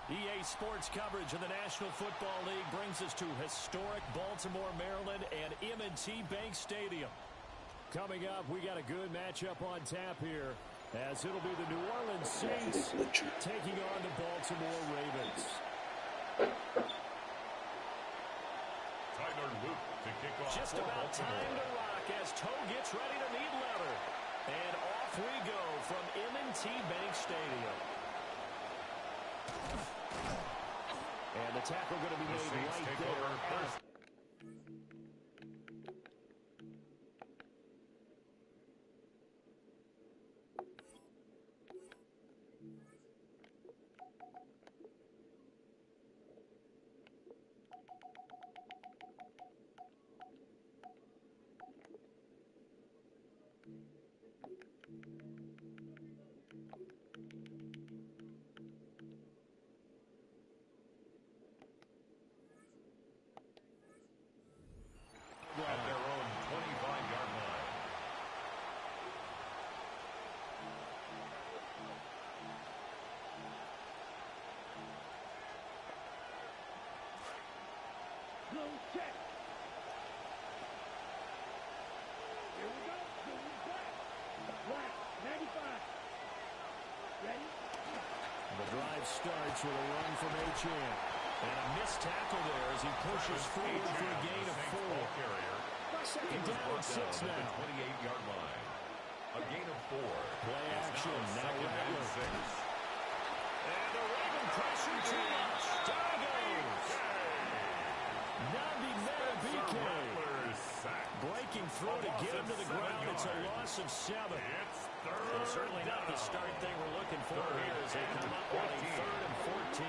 EA Sports coverage of the National Football League brings us to historic Baltimore, Maryland, and M&T Bank Stadium. Coming up, we got a good matchup on tap here, as it'll be the New Orleans Saints taking on the Baltimore Ravens. Tyler Luke to kick off. Just about time to rock as Toe gets ready to meet leather. And off we go from M&T Bank Stadium. And the tackle going to be made right there. At their own 25-yard line. Blue check. Here we go. Blue black. Black, 95. Ready? The drive starts with a run from Achane. And a missed tackle there as he pushes forward for a gain of 4. Second down and 6 now. At the 28-yard line. A gain of 4. Play action. Now Rattler. And the Raven pressure too much. Down goes. Nabi Marabike. Breaking through to get him to the ground. It's a loss of 7. And certainly not the start they were looking for here as they come up on a 3rd and 14.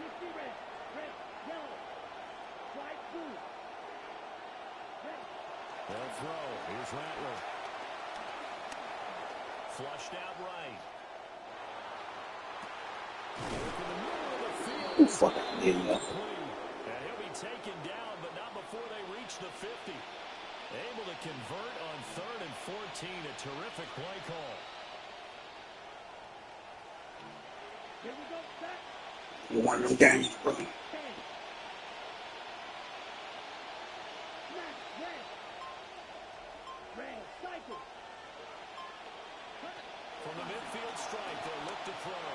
50 red, red, yellow, white, blue. Red. They'll throw. Here's Rattler. Flushed out right. Into the middle of the field. You fucking idiot. And he'll be taken down, but not before they reach the 50. Able to convert on 3rd and 14. A terrific play call. Here we go, back. You won them games, bro. Smash, red. Red, cycle. From the midfield stripe, they'll look to throw.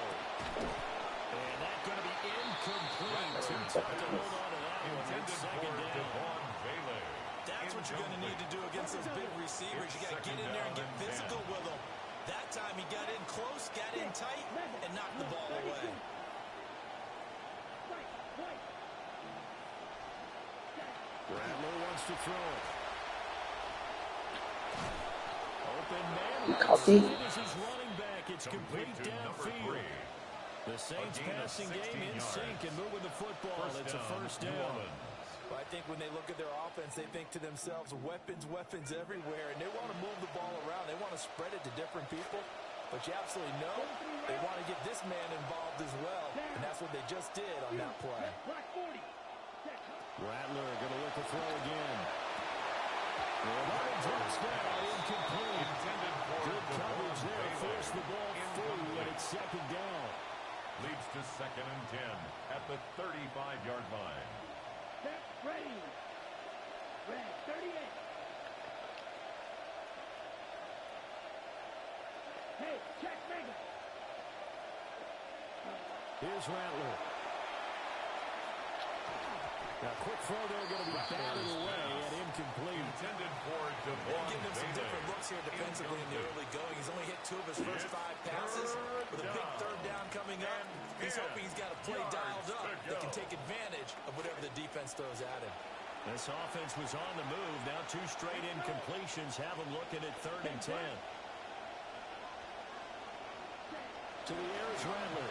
And that's going to be incomplete. Too tough to hold on to that one. It's second down. That's what you're going to need to do against those big receivers. You got to get in there and get physical with them. That time he got in close, got in tight, and knocked the ball away. Rattler wants to throw it. Open man. Copy. This is running back. It's complete downfield. The Saints passing game in sync and moving the football. It's a first down. But I think when they look at their offense, they think to themselves, weapons, weapons everywhere, and they want to move the ball around. They want to spread it to different people. But you absolutely know they want to get this man involved as well, and that's what they just did on that play. Rattler going to look to throw again. Drops down, incomplete. Good coverage there. Force the ball through, and it's second down. Leads to 2nd and 10 at the 35-yard line. Ready. Red, 38. Hey, check mega. Here's Rattler. Now, quick throw there, going to be batted away and incomplete. Intended for They're giving him some different looks here defensively in the early going. He's only hit 2 of his first 5 passes. With a big 3rd down coming up, he's hoping he's got a play dialed up that can take advantage of whatever the defense throws at him. This offense was on the move. Now 2 straight incompletions have him looking at 3rd and 10. To the air is Rattler.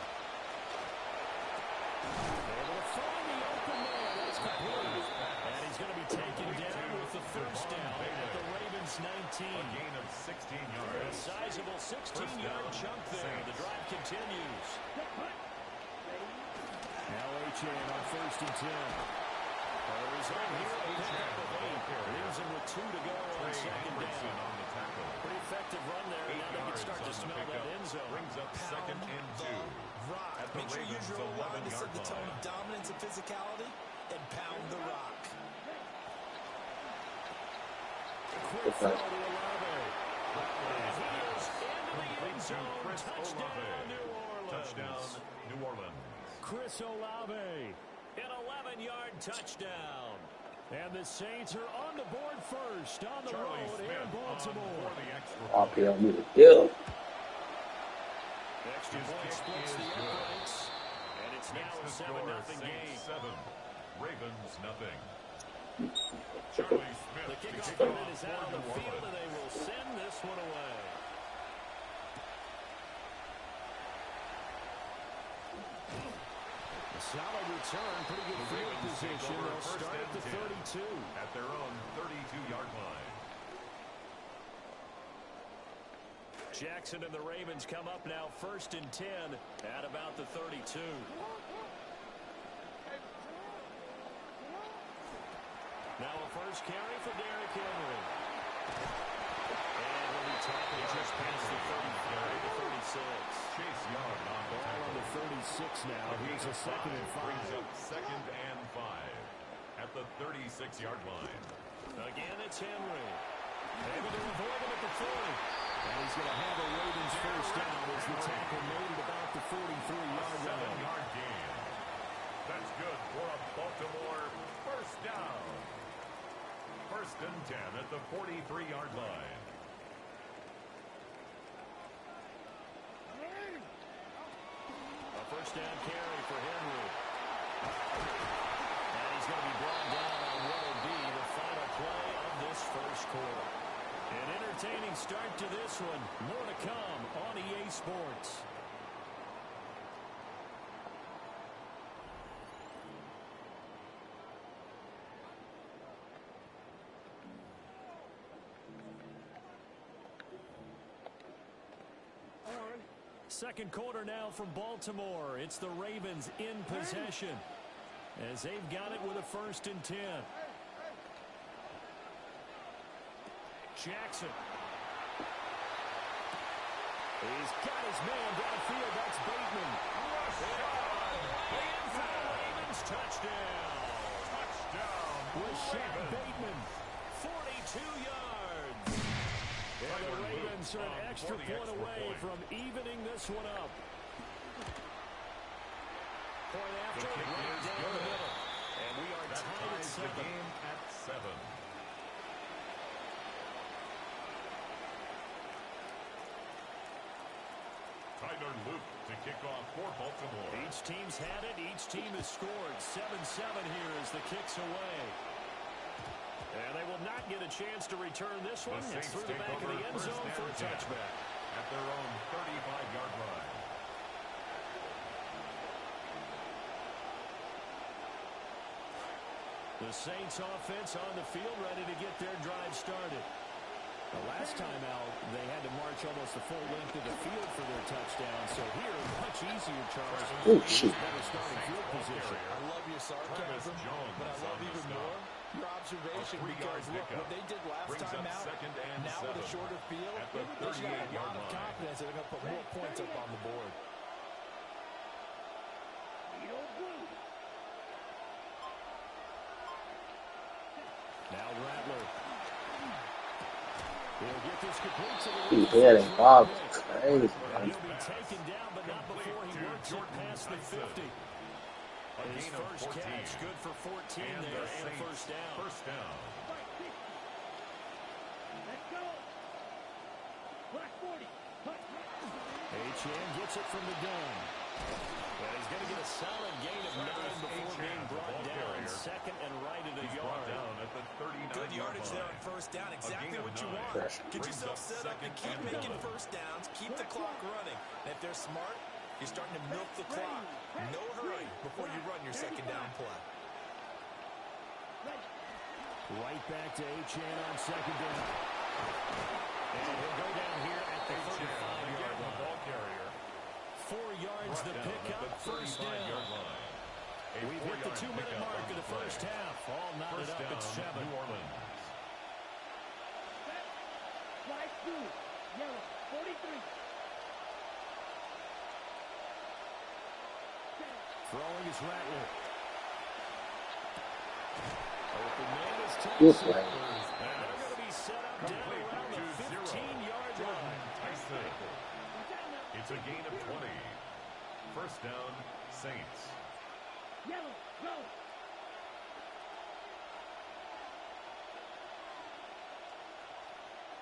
Able to find the open man. That's complete. And he's going to be taken down with the first down at the Ravens 19. A gain of 16 yards. A sizable 16-yard chunk there. The drive continues. Now Achane on 1st and 10. He's on here. Leaves him with 2 to go on 2nd down. On the tackle. Pretty effective run there, and now they can start to smell that end zone. Brings up second and 2. Rock. At the Make sure you use your Ravens' O-line to set 11-yard the tone line. of dominance and physicality and pound the rock. Quick throw to Olave. And he is into the end zone. Chris Touchdown, Olave. New Orleans. Touchdown, New Orleans. Chris Olave, an 11-yard touchdown. And the Saints are on the board first on the Charlie road Smith in Baltimore. for the extra RPO music. Yeah. Extra His point kick splits is the good. uprights. And it's now a Makes the 7-0 score game. 7. Ravens nothing. Charlie Smith The to kickoff kick unit off is for out on New the field, Orleans. and they will send this one away. A solid return, pretty good The field Ravens take position. over They'll first start at and the 10 32. at their own 32-yard line. Jackson and the Ravens come up now first and 10 at about the 32. Now a first carry for Derrick Henry. And he'll be tackled just past the 33 to 36. Chase Young on the Ball on the 36 now. Here's a second and 5. Brings up second and 5 at the 36-yard line. Again, it's Henry. Able to avoid him at the 40. And he's going to have a Ravens first down as the tackle made at about the 43-yard line. 7-yard gain. That's good for a Baltimore first down. First and 10 at the 43-yard line. A first down carry for Henry. And he's going to be brought down on what will be the final play of this first quarter. An entertaining start to this one. More to come on EA Sports. Second quarter now from Baltimore. It's the Ravens in possession as they've got it with a first and 10. Jackson. He's got his man downfield. That's Bateman. And for the Ravens, touchdown. Touchdown. Rashad Bateman, 42 yards. And the Ravens are an extra point away from evening this one up. Point after, The kick right is down the good. middle. And we are That tied at ties the 7. game at 7. Tyler Luke to kick off for Baltimore. Each team's had it. Each team has scored. 7-7 here as the kick's away. And they will not get a chance to return this one. The It's Saints through the take back of over the end first zone for a and 10 touchback. at their own 35-yard line. The Saints offense on the field ready to get their drive started. The last time out, they had to march almost the full length of the field for their touchdown. So here, much easier, Charles. Oh, shoot. Better starting field position. I love your sarcasm, but I love even more your observation because, look, what they did last time out, now with a shorter field, at the they should have a 38-yard lot of line. confidence that they're going to put more points up on the board. Now Rattler. He'll get this complete to the Dude, that involved is crazy, man. He'll be taken down, but not before he works it past the 50. His first catch, good for 14 And there, the and a Saints first down. First down. Let's go. Black 40. Achane gets it from the gun. And he's going to get a solid gain of 9 before being brought down. Second and right at a He's brought yard. down at the 39-yard Good yardage there line. on first down. Exactly gain of what you 9. want. Pressure. Get Brings yourself up set up and second keep and making 1. first downs. Keep the clock running. And if they're smart, you're starting to milk the clock. No hurry before you run your second down play. Right back to Achane on second down. And he'll go down here at the 35-yard line. Ball carrier. 4 yards the pickup, first down. We've hit the 2-minute mark of the first half. All knotted First up down, at 7. New Orleans. Fly 2. Throwing his Rattler. Open man is Good Tyson. play. And they're going to be set up down around the 15-yard line. Tyson. It's a gain of 20. First down, Saints. Yellow, go.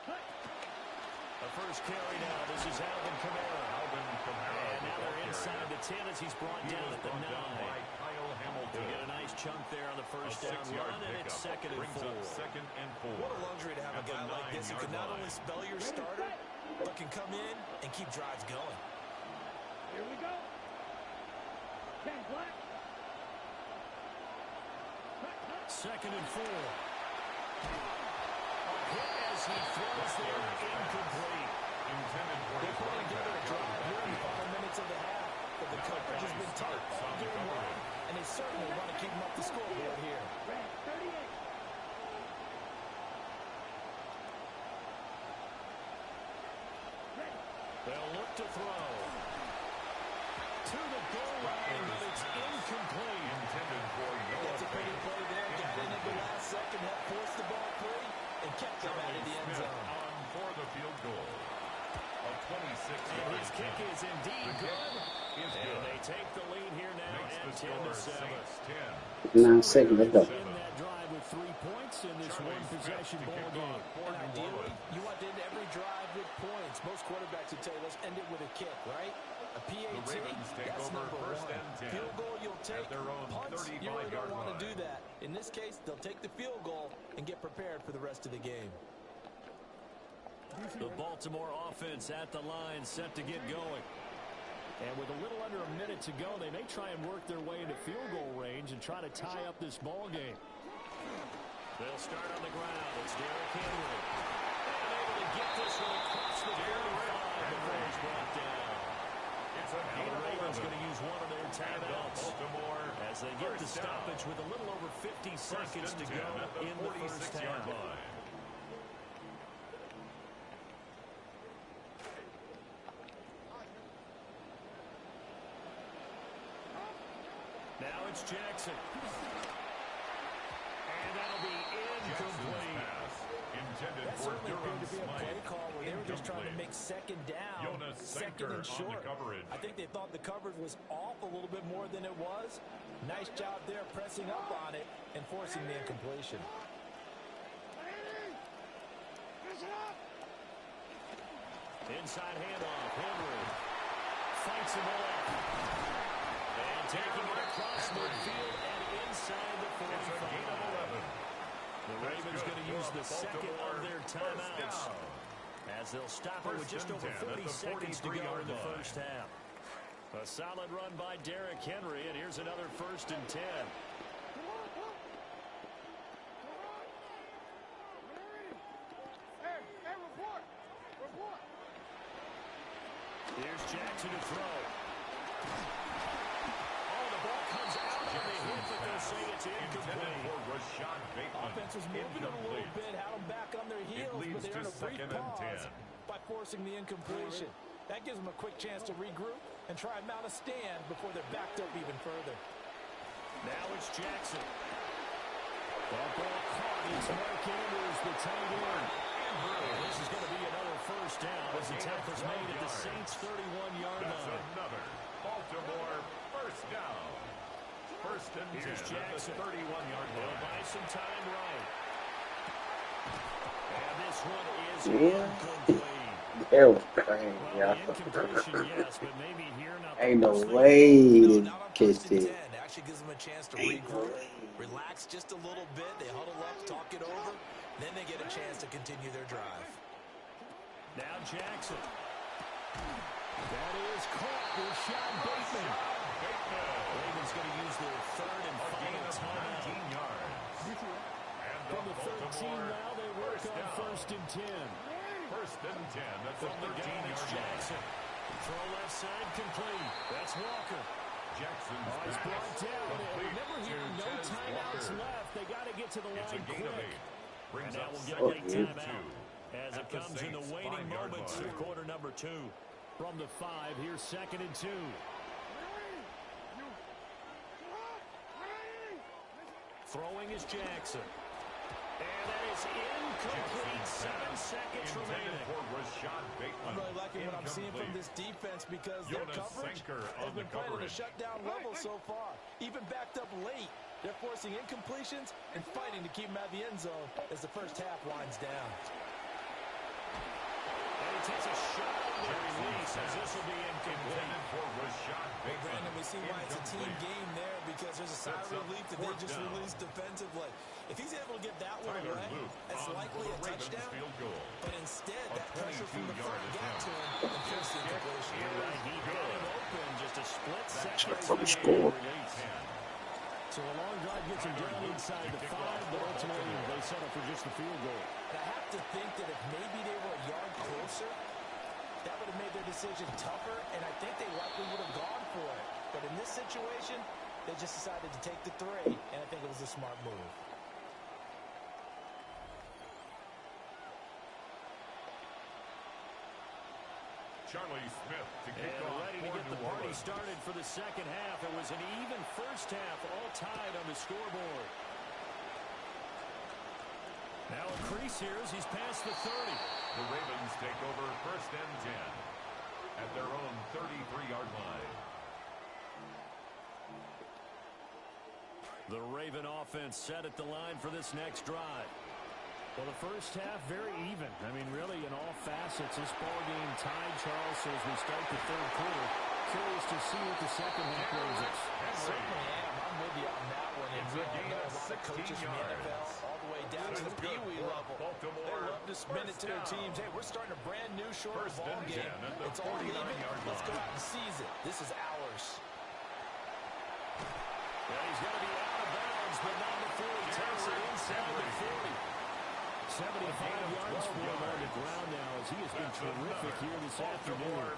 The first carry now. This is Alvin Kamara. And now they're inside the 10 as he's brought down at the 9. By Kyle Hamilton. They get a nice chunk there on the first down run, and it's second and 4. Second and 4. What a luxury to have a guy like this who can not only spell your starter, but can come in and keep drives going. Here we go. 10 black. Second and 4. A hit as he throws there, incomplete. Intended for They put together a drive here in the final minutes of the half, but the coverage has been tight all game long, and they certainly want to keep them up the scoreboard here. Red, 38. Ready. They'll look to throw. To the goal line, but it's incomplete. intended for That's a pretty play there. Got in at the last second, helped force the ball free, and kept them out of the end zone. on for the field goal. A 26 And his kick is indeed good. is And good. they take the lead here now Makes the at 10 score to 7. Saints 10. 9 seconds. Let's go. In that drive with 3 points in this one-possession ball game. And ideally, you want to end every drive with points. Most quarterbacks would tell you, let's end it with a kick, right? A PAT, The Ravens take that's over number first 1. and 10 Field goal, you'll at take. their own Punts, you really 35-yard don't want to line. do that. In this case, they'll take the field goal and get prepared for the rest of the game. The Baltimore offense at the line, set to get going. And with a little under a minute to go, they may try and work their way into field goal range and try to tie up this ball game. They'll start on the ground. It's Derrick Henry. And able to get this one across the 35 before he's brought down. It's a Now gain the of Ravens 11. going to use one of their timeouts Baltimore as they get the first down. stoppage with a little over 50 seconds to go at the in the first 46-yard half. line. Now it's Jackson. And that'll be Jackson's incomplete. pass intended That for certainly Durham appeared to be a play Smythe. call where they were just trying to Incomplete. make second down, Jonas second Senker and on the short. coverage. I think they thought the coverage was off a little bit more than it was. Nice job there pressing up on it and forcing the incompletion. Inside handoff. Henry fights him off. And taking it across midfield and inside the It's a gain of 45. 11. The Ravens going to use the second of their timeouts as they'll stop it with just over 40 seconds to go in the first half. A solid run by Derrick Henry, and here's another first and 10. Here's Jackson to throw. Oh, the ball comes out on the hit, but they'll say it's incomplete. Offense was moving it a little bit, had them back on their heels, but they earned a brief pause by forcing the incompletion. That gives them a quick chance to regroup and try and mount a stand before they're backed up even further. Now it's Jackson. That ball caught. It's Mark Andrews, the tight end. This is going to be another first down as the tackle's made at the Saints' 31-yard That's line. another Baltimore first down. First and 10 Here's at Jackson. the 31-yard They'll line. buy some time right. And this one is Yeah. incomplete. That was crazy, Well, y'all. the incompletion, yes, but maybe here not the Ain't no most they- way No, to not on catch first and 10. it. It actually gives them a chance to Ain't no regroup, way. relax just a little bit. They huddle up, talk it over. Then they get a chance to continue their drive. Now Jackson. That is caught. Rashad Bateman. Ravens going to use their third and final timeout. 19 yards. And From the 13 now, they work on first and 10. First and 10 at the From the gun, it's 13-yard line. Jackson. Throw left side complete. That's Walker. Jackson's Oh, he's pass brought down. And complete remember here, to no Tez timeouts Walker. left. They got to get to the It's a line gain of quick. 8. Brings And now up we'll get a second late and timeout 2 as at it the comes in the Saints' waning 5-yard moments line. of quarter number 2. From the 5, here's second and 2. Throwing is Jackson. And that is incomplete. 7 seconds remaining. I'm really liking what I'm seeing from this defense because their coverage has been playing at a shutdown level so far. Even backed up late, they're forcing incompletions and fighting to keep them out of the end zone as the first half winds down. And he takes a shot on the release as this will be incomplete. Well, Brandon, we see why it's a team game there because there's a sigh of relief that they just released defensively. If he's able to get that one away, that's likely a touchdown. But instead, that pressure from the front got to him and forced the incompletion. You're right. He got him open. Just a split second. From score. So a long drive gets him down inside the 5, but ultimately they settle for just the field goal. And I have to think that if maybe they were a yard closer, that would have made their decision tougher, and I think they likely would have gone for it. But in this situation, they just decided to take the 3, and I think it was a smart move. Charlie Smith to kick and off ready to get the party started for the second half. It was an even first half, all tied on the scoreboard. Now a crease here as he's past the 30. The Ravens take over 1st and 10 at their own 33-yard line. The Raven offense set at the line for this next drive. Well, the first half, very even. I mean, really, in all facets, this ball game tied, Charles, so as we start the third quarter. Curious to see what the second half brings us. Certainly am. I'm with you on that one. And we all know a lot of coaches in the NFL, all the way down to the Pee Wee level. They love to spin it to their teams. Hey, we're starting a brand new short ball game. It's all even. Let's go out and seize it. This is ours. Yeah, he's got to be out of bounds, but not before he takes it inside the 40. 75 yards for him on the ground now as he has been terrific here this afternoon.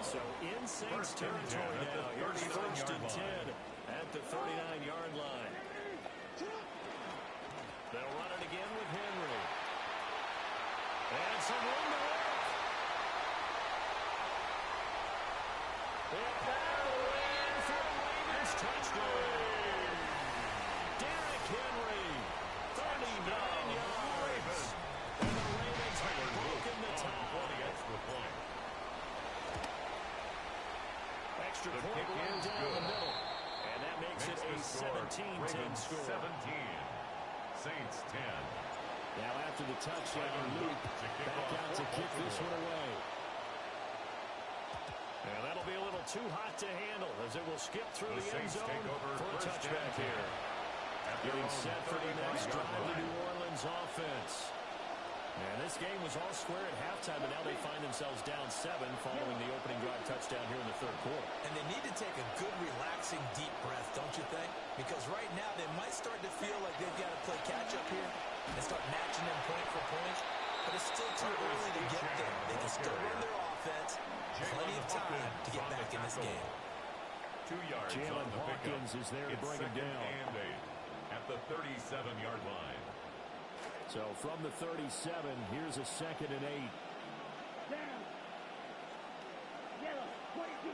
So in Saints territory now. Here's 1st and 10 at the 39-yard line. They'll run it again with Henry. And some room to work. And that'll in for a Ravens touchdown. Derrick Henry, 39 yards. And the Ravens have broken the tie. Extra point line down the middle. And that makes it a 17-10 score. 17. Saints 10. Now after the touchdown, Luke back out to kick this one away. And that'll be a little too hot to handle as it will skip through the end zone for a touchback here. Getting set for the next drive of the New Orleans offense. And this game was all square at halftime, but now they find themselves down 7 following the opening drive touchdown here in the third quarter. And they need to take a good, relaxing, deep breath, don't you think? Because right now they might start to feel like they've got to play catch-up here and start matching them point for point. But it's still too early to get there. They can still run their offense. Plenty of time to get back in this game. 2 yards. Jalen Hawkins is there to bring him down. And 8 at the 37-yard line. So from the 37, here's a 2nd and 8. Down. Yellow, 22.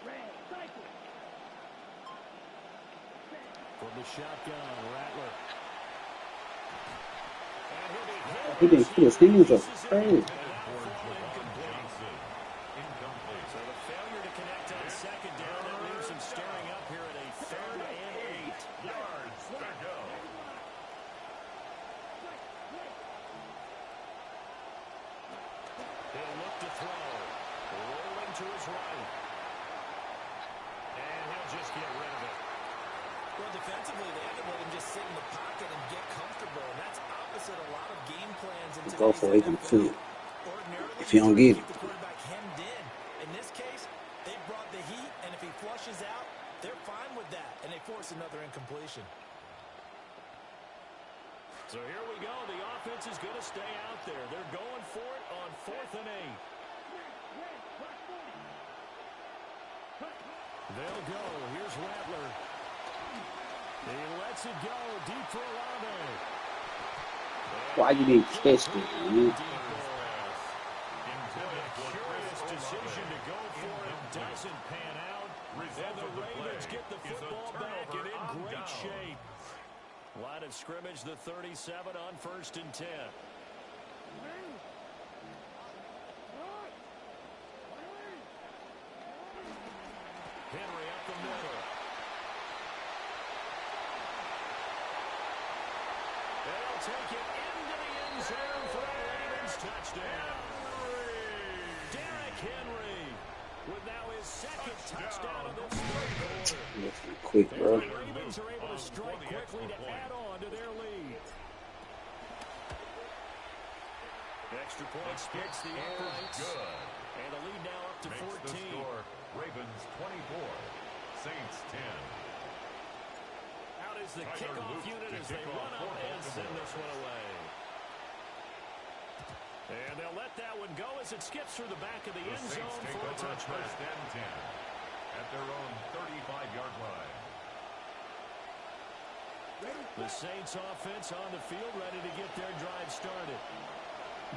Red, cycle. From the shotgun, Rattler. And he'll be hit. He didn't put his hands up. Hey. So the failure to connect on 2nd down, that leaves him staring up here at a 3rd and 8 yards to go. He'll look to throw. Rolling to his right. And he'll just get rid of it. Well, defensively, they had to let him just sit in the pocket and get comfortable. And that's opposite a lot of game plans in today's Go for it too. Ordinarily, If you don't get it. keep the quarterback hemmed in. In this case, they brought the heat, and if he flushes out, they're fine with that, and they force another incompletion. So here we go. The offense is going to stay out there. They're going for it on 4th and 8. They'll go. Here's Rattler. He lets it go deep for Olave. Why you didn't catch it, man? Curious decision to go for it. Doesn't pan out. And the Ravens get the football back and in great shape. Line of scrimmage, the 37 on 1st and 10. Henry up the middle. They'll take it into the end zone for a Ravens touchdown. Derrick Henry with now his second touchdown of this third quarter. Quick, bro. The Ravens are able to strike quickly to add on to their lead. Extra point splits the uprights. And the lead now up to 14. The score, Ravens 24, Saints 10. Out is the kickoff unit as they run up and send this one away. And they'll let that one go as it skips through the back of the end zone for a touchdown. 1st and 10 at their own 35-yard line. The Saints offense on the field ready to get their drive started.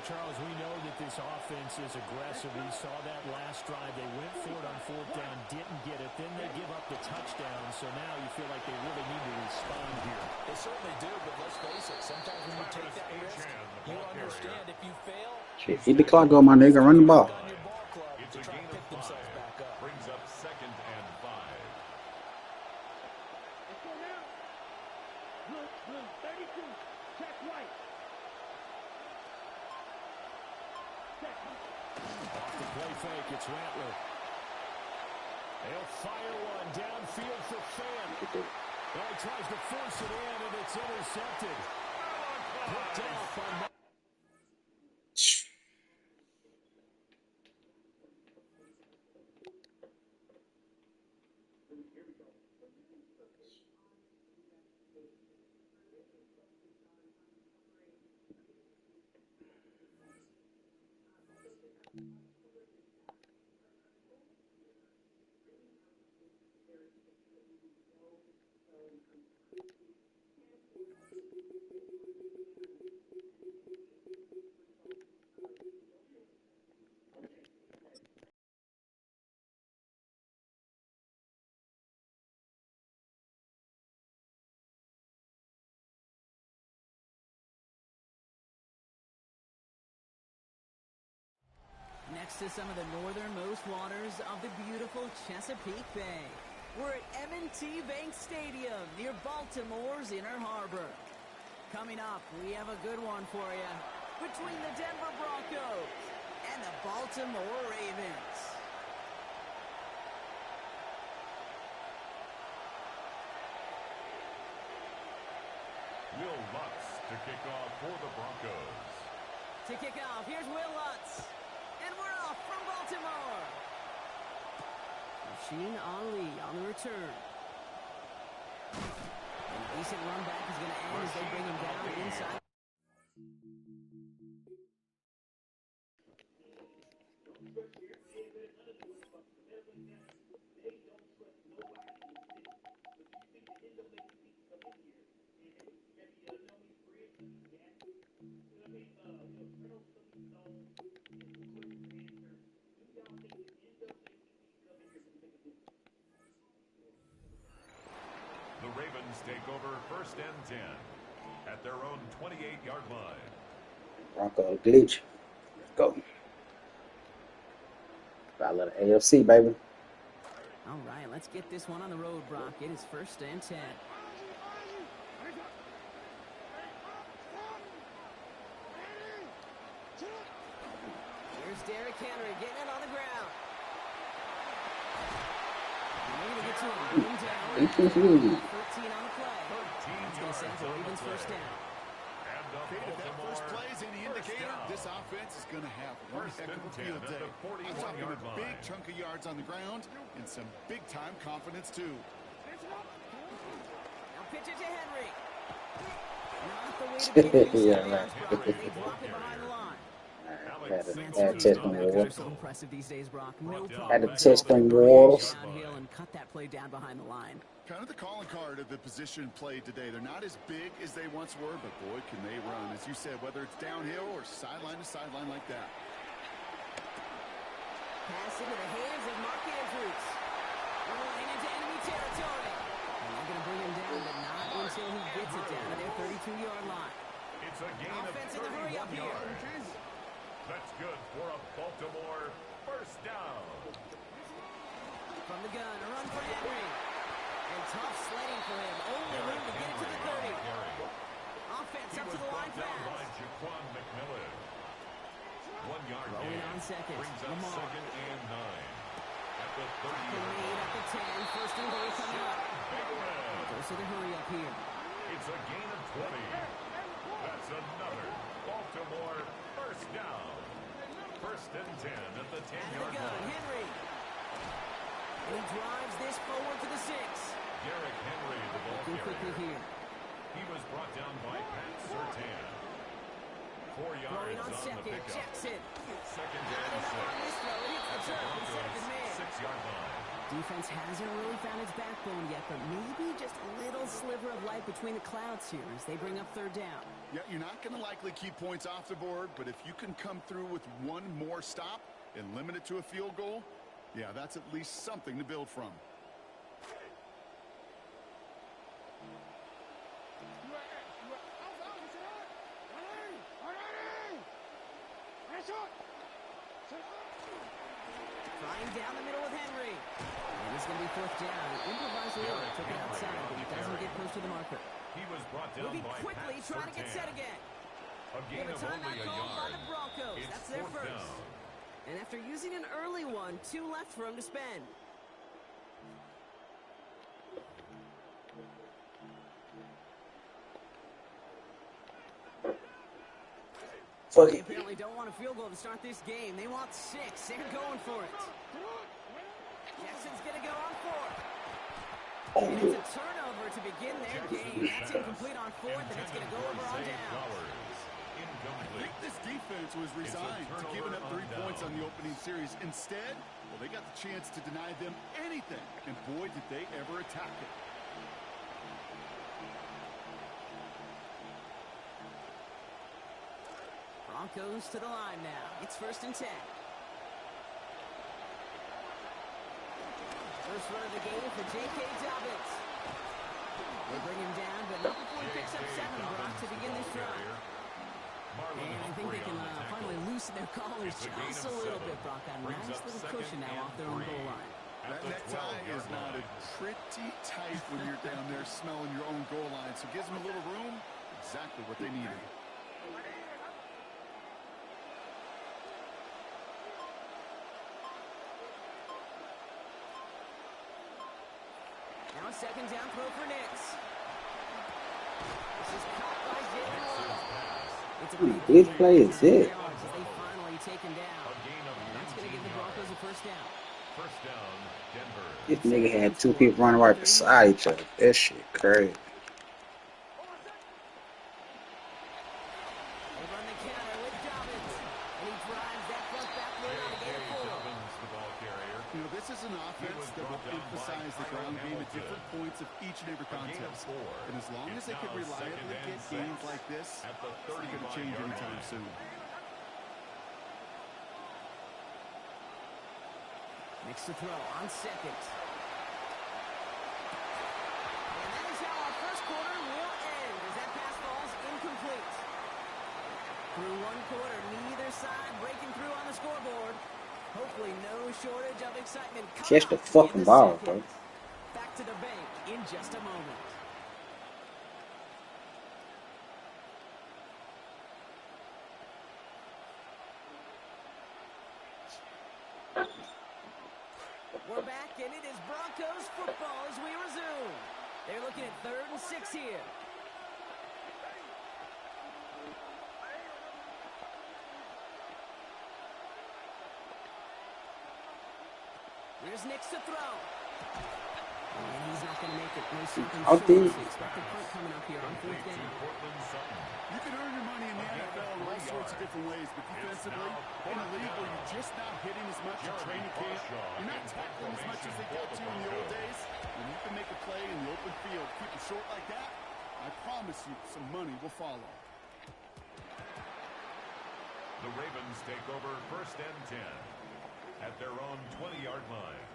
Charles, we know that this offense is aggressive. We saw that last drive. They went for it on 4th down, didn't get it. Then they give up the touchdown. So now you feel like they really need to respond here. They certainly do, but let's face it. Sometimes when you take that risk, you understand if you fail, Shit, keep the clock going, my nigga. Run the ball. on your ball club It's to a try gain and of pick 5. themselves back up. Brings up 2nd and 5. Let's go now. Blue, 32. Check right. Off the play fake, it's Rattler. They'll fire one downfield for Fan. Well, he tries to force it in, and it's intercepted. Picked off on... Next to some of the northernmost waters of the beautiful Chesapeake Bay. We're at M&T Bank Stadium near Baltimore's Inner Harbor. Coming up, we have a good one for you between the Denver Broncos and the Baltimore Ravens. Will Lutz to kick off for the Broncos. To kick off, here's Will Lutz. And we're off from Baltimore. Rasheen Ali on the return. And a decent run back is going to end as they bring him down inside. The Ravens take over 1st and 10 at their own 28-yard line. Bronco glitch. Let's go. Got a little AFC, baby. All right, let's get this one on the road, Brock. It is 1st and 10. Here's Derrick Henry getting it on the ground. Maybe to get to him. Down. 13 on the play. That's going to send the Ravens 1st down. If that first play is any indicator, this offense is going to have one heck of a field day. I'm talking a big chunk of yards on the ground and some big-time confidence, too. Now pitch it to Henry. Not the way to get these Yeah, downs, right. Brock. They drop it behind the line. Had to test them They're Waddles. so impressive these days, Brock. No problem. Had to test them Waddles. Downhill and cut that play down behind the line. Kind of the calling card of the position played today. They're not as big as they once were, but boy, can they run. As you said, whether it's downhill or sideline to sideline like that. Pass into the hands of Mark Andrews. Rolling into enemy territory. And they're going to bring him down, but not until he gets it down to their 32-yard line. It's a gain Offense of in the hurry up 31 here. yards. That's good for a Baltimore first down. From the gun, a run for Henry. And tough sledding for him. Only room to get it to the 30. Offense up to the line pass. 1 yard Rolling gain. on second. Brings up Lamar. 2nd and 9. At the 30 Tackle made at the 10. First and goal coming up. Big red. Goes to the hurry up here. It's a gain of 20. That's another Baltimore first down. 1st and 10 at the 10-yard line. Henry. And he drives this forward to the 6. Derrick Henry, the ball Looking quickly carrier. here. He was brought down by Pat Surtain. 4 Throwing yards on on the second. pickup. Jackson. 2nd Not and enough on this 6. throw. It hits the At the turf. He's Broncos' second man. 6-yard line. Defense hasn't really found its backbone yet, but maybe just a little sliver of light between the clouds here as they bring up 3rd down. Yeah, you're not going to likely keep points off the board, but if you can come through with one more stop and limit it to a field goal, yeah, that's at least something to build from. Flying down the middle with Henry. And it's going to be 4th down. Improvised a little. Took it outside, but he doesn't get close to the marker. He was brought down Moving by quickly, Pat trying to get set Surtain. again. A gain Give a of timeout only a called by yard. the Broncos. It's That's their 4th first. down. And after using an early one, 2 left for him to spend. Fuck They it. apparently don't want a field goal to start this game. They want 6. They're going for it. Jackson's going to go on 4th. And it's a turnover to begin their game. That's incomplete on 4th, and it's going to go over on downs. I think this defense was resigned to giving up 3 points on the opening series. Instead, well, they got the chance to deny them anything, and boy, did they ever attack it. Broncos to the line now. It's 1st and 10. First run of the game for J.K. Dobbins. They bring him down, but not before he picks up 7, Brock, to begin this drive. And I think they can finally loosen their collars just a little bit, Brock. A nice little cushion now off their own goal line. That necktie is knotted pretty tight when you're down there smelling your own goal line, so gives them a little room, exactly what they needed. Now 2nd down throw for Nix. This is caught by Jalen Waddle. It's a pretty This play is it. yards as they finally take him down. That's going to give the Broncos a 1st down. First down, Denver. This nigga had 2 people running right beside each other. That shit crazy. They run the counter with Dobbins. And he drives that front back line out to get a pull. Dobbins, the ball carrier. You know, this is an offense that will emphasize the ground game at different points of each and every contest. And as long as they can reliably get games like this, At the it's not going to change anytime soon. Makes the throw on 2nd. And that is how our first quarter will end as that pass falls incomplete. Through 1 quarter, neither side breaking through on the scoreboard. Hopefully no shortage of excitement. Catch the fucking ball, bro. Back to the bank in just a moment. We're back, and it is Broncos football as we resume. They're looking at 3rd and 6 here. Here's Nix to throw. And he's not going to make it. No something Out short. there. Expected punt coming up here on 4th down. You can earn your money in the NFL in all sorts of different ways, but defensively, in a league where you're just not hitting as much at training camp, you're not tackling as much as they got to in the old days, when you can make a play in the open field, keep it short like that, I promise you some money will follow. The Ravens take over 1st and 10 at their own 20-yard line.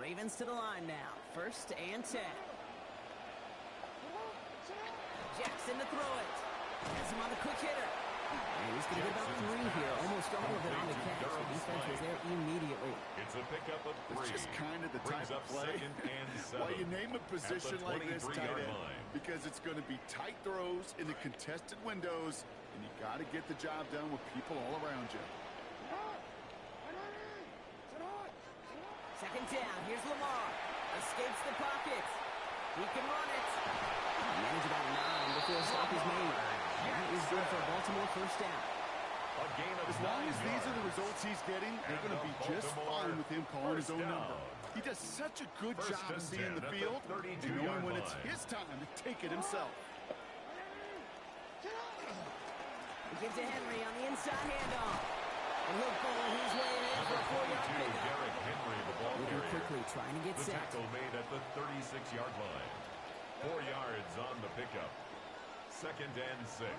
Ravens to the line now. 1st and 10. Jackson to throw it. Has him on the quick hitter. And he's going to get about 3 here. Almost all of it on the catch. The defense was there immediately. It's a pickup of 3. It's just kind of the type of play. Why you name a position like this tight end? Because it's going to be tight throws in the contested windows, and you got to get the job done with people all around you. 2nd down. Here's Lamar. Escapes the pocket. He can run it. Manage about 9 before a stop is made. That is good for a Baltimore 1st down. As long as these are the results he's getting, they're going to be just fine with him calling his own number. He does such a good job of seeing the field and knowing when it's his time to take it himself. He gives to Henry on the inside handoff. And he'll follow his way in for a 4-yard pickup. Moving quickly, trying to get set. The tackle made at the 36-yard line. 4 yards on the pickup. 2nd and 6.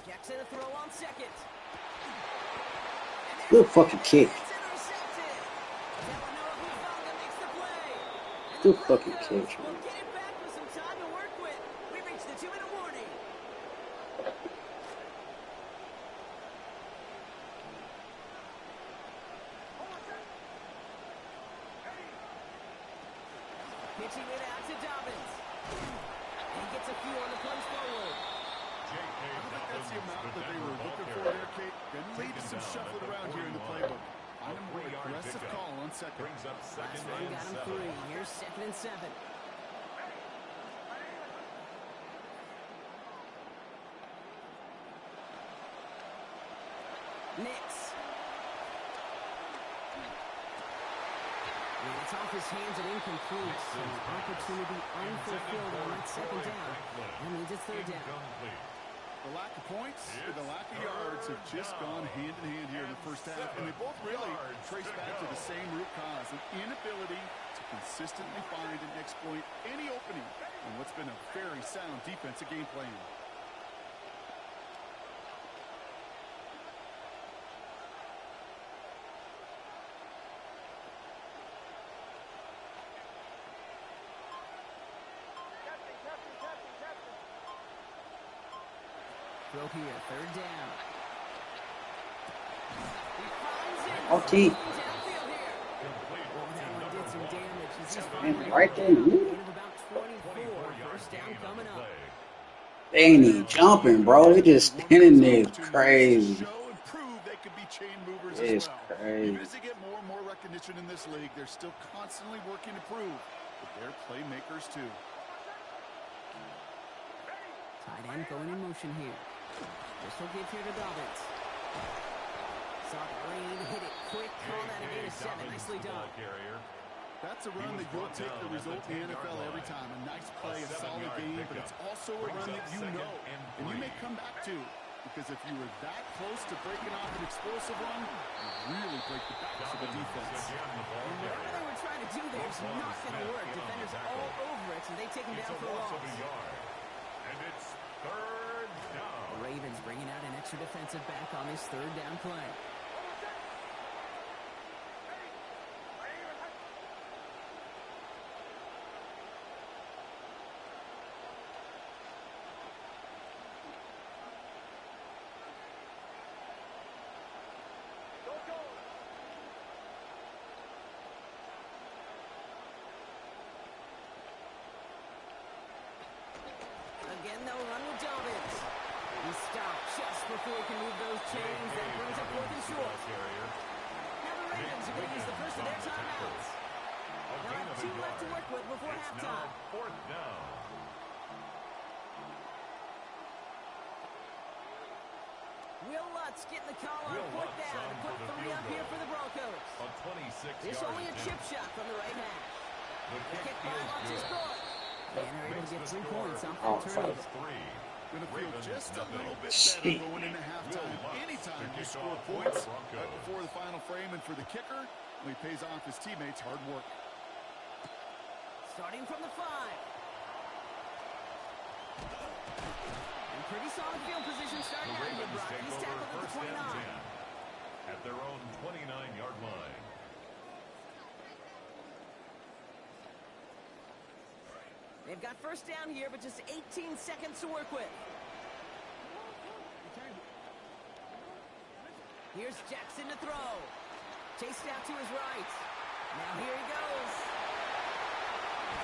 Jackson to throw on 2nd. Good fucking kick. Good fucking catch, man. We'll get it back with some time to work with. We reached the 2-minute warning. Pitching it out to Dobbins. And he gets a few on the punch forward. I don't think that's the amount that they were looking for there, Kate. Going to lead to some shuffling around here in the playbook. On a more aggressive call on 2nd. Brings up 2nd Last one and got him 7. 3. Here's 2nd and 7. Nix. And it's off his hands and incomplete. So opportunity unfulfilled on that 2nd down. That means it's 3rd down. The lack of points and the lack of yards have just gone hand in hand here in the 1st half, and they both really trace back to the same root cause, an inability to consistently find and exploit any opening in what's been a very sound defensive game plan. Throw here, 3rd down. OT. Downfield here. Oh, that one did some damage. He's just Man, right there. Woo. gain of about 24. 1st down coming up. They ain't even jumping, bro. They just spinning there. It's crazy. Show and prove they could be chain movers It's as well. crazy. Even as they get more and more recognition in this league, they're still constantly working to prove that they're playmakers too. Tight end going in motion here. This will give here to Dobbins. Saw the lane, hit it quick, call that a gain of 7. Nicely done. That's a run that you'll take the result in the NFL every time. A nice play, a solid game, but it's also a run that you know and you may come back to. Because if you were that close to breaking off an explosive run, you really break the backs of the defense. Whatever they were trying to do there is not going to work. Defenders all over it, so they take him down for a loss. And it's 3rd down. The Ravens bringing out an extra defensive back on this 3rd down play. Again, they'll run with Dobbins. He stopped just before he can move those chains. That brings up 4th and short. Now the Ravens are going to use the first of their timeouts. They'll have 2 left to work with before halftime. 4th down. Will Lutz getting the call on 4th down to put 3 up here for the Broncos. A 26-yard This only a chip shot from the right hash. The kick by launches good. And they're able to get 3 points off that turnover. Going to feel just a little bit better going into halftime. Anytime you score points right before the final frame, and for the kicker, he pays off his teammates' hard work. Starting from the 5. And pretty solid field position starting out here, Brock. He's tackled at the 29. at their own 29-yard line. They've got first down here, but just 18 seconds to work with. Here's Jackson to throw. Chased out to his right. Now here he goes.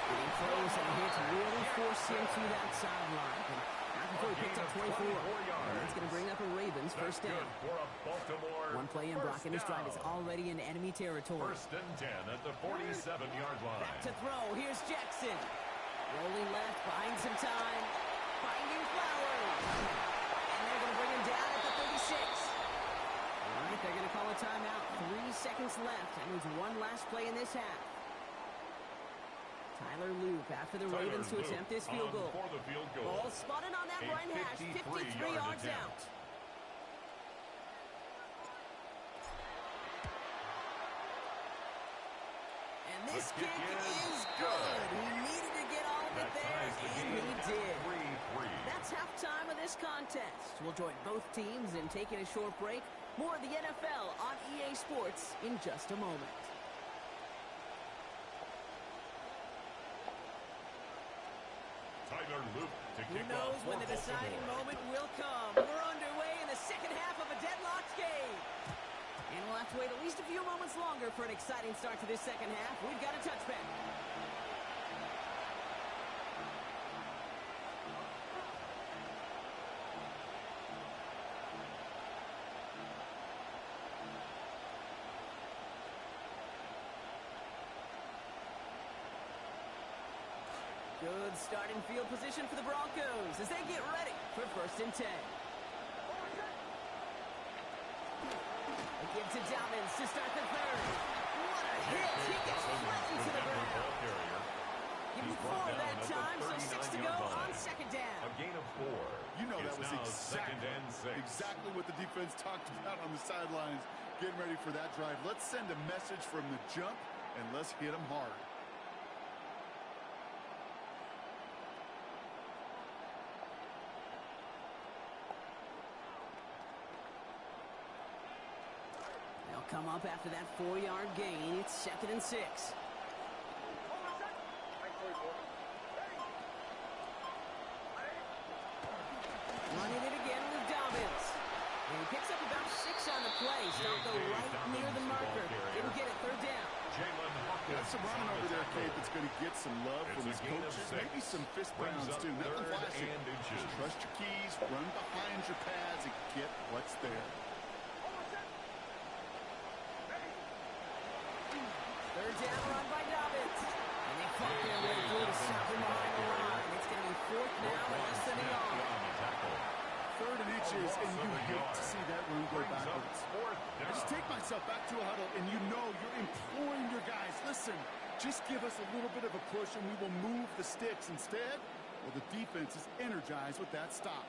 Getting close, and hits really force him to that sideline. Not before he picked up 24. And that's going to bring up a Ravens first down. One play in, Brock, and his drive is already in enemy territory. First and 10 at the 47-yard line. Back to throw. Here's Jackson. Rolling left, buying some time. Finding Flowers. And they're going to bring him down at the 36. All right, they're going to call a timeout. 3 seconds left. That means one last play in this half. Tyler Loop after the Ravens to attempt this field goal. For the field goal. Ball spotted on that right hash. 53 yards out. And this kick is good. He needed to get all of it there, and he did. That's halftime of this contest. We'll join both teams in taking a short break. More of the NFL on EA Sports in just a moment. Tyler Loop to Who kick knows off when the for deciding Baltimore. moment will come. We're underway in the second half of a deadlocked game. And we'll have to wait at least a few moments longer for an exciting start to this second half. We've got a touchback. Good starting field position for the Broncos as they get ready for first and 10. They give to Dobbins to start the third. What a hit! He gets flat into the ground. Give him 4 that time, so 6 to go on second down. A gain of 4. You know that was second and 6. exactly what the defense talked about on the sidelines. Getting ready for that drive. Let's send a message from the jump, and let's hit them hard. They'll come up after that 4-yard gain. It's second and 6. Running it again with Dobbins. And he picks up about 6 on the play. Stopped though right near the marker. Didn't get it, third down. Got some running over there, Kate, that's going to get some love from his coaches. Maybe some fist rounds, too. Nothing flashy. Just trust your keys, run behind your pads, and get what's there. Third down run by Dobbins. And they fought their way through to stop him behind the line. It's going to be fourth now and less than a yard. Third and inches, and you hate to see that run go backwards. I just take myself back to a huddle, and you know you're imploring your guys, listen, just give us a little bit of a push, and we will move the sticks. Instead, well, the defense is energized with that stop.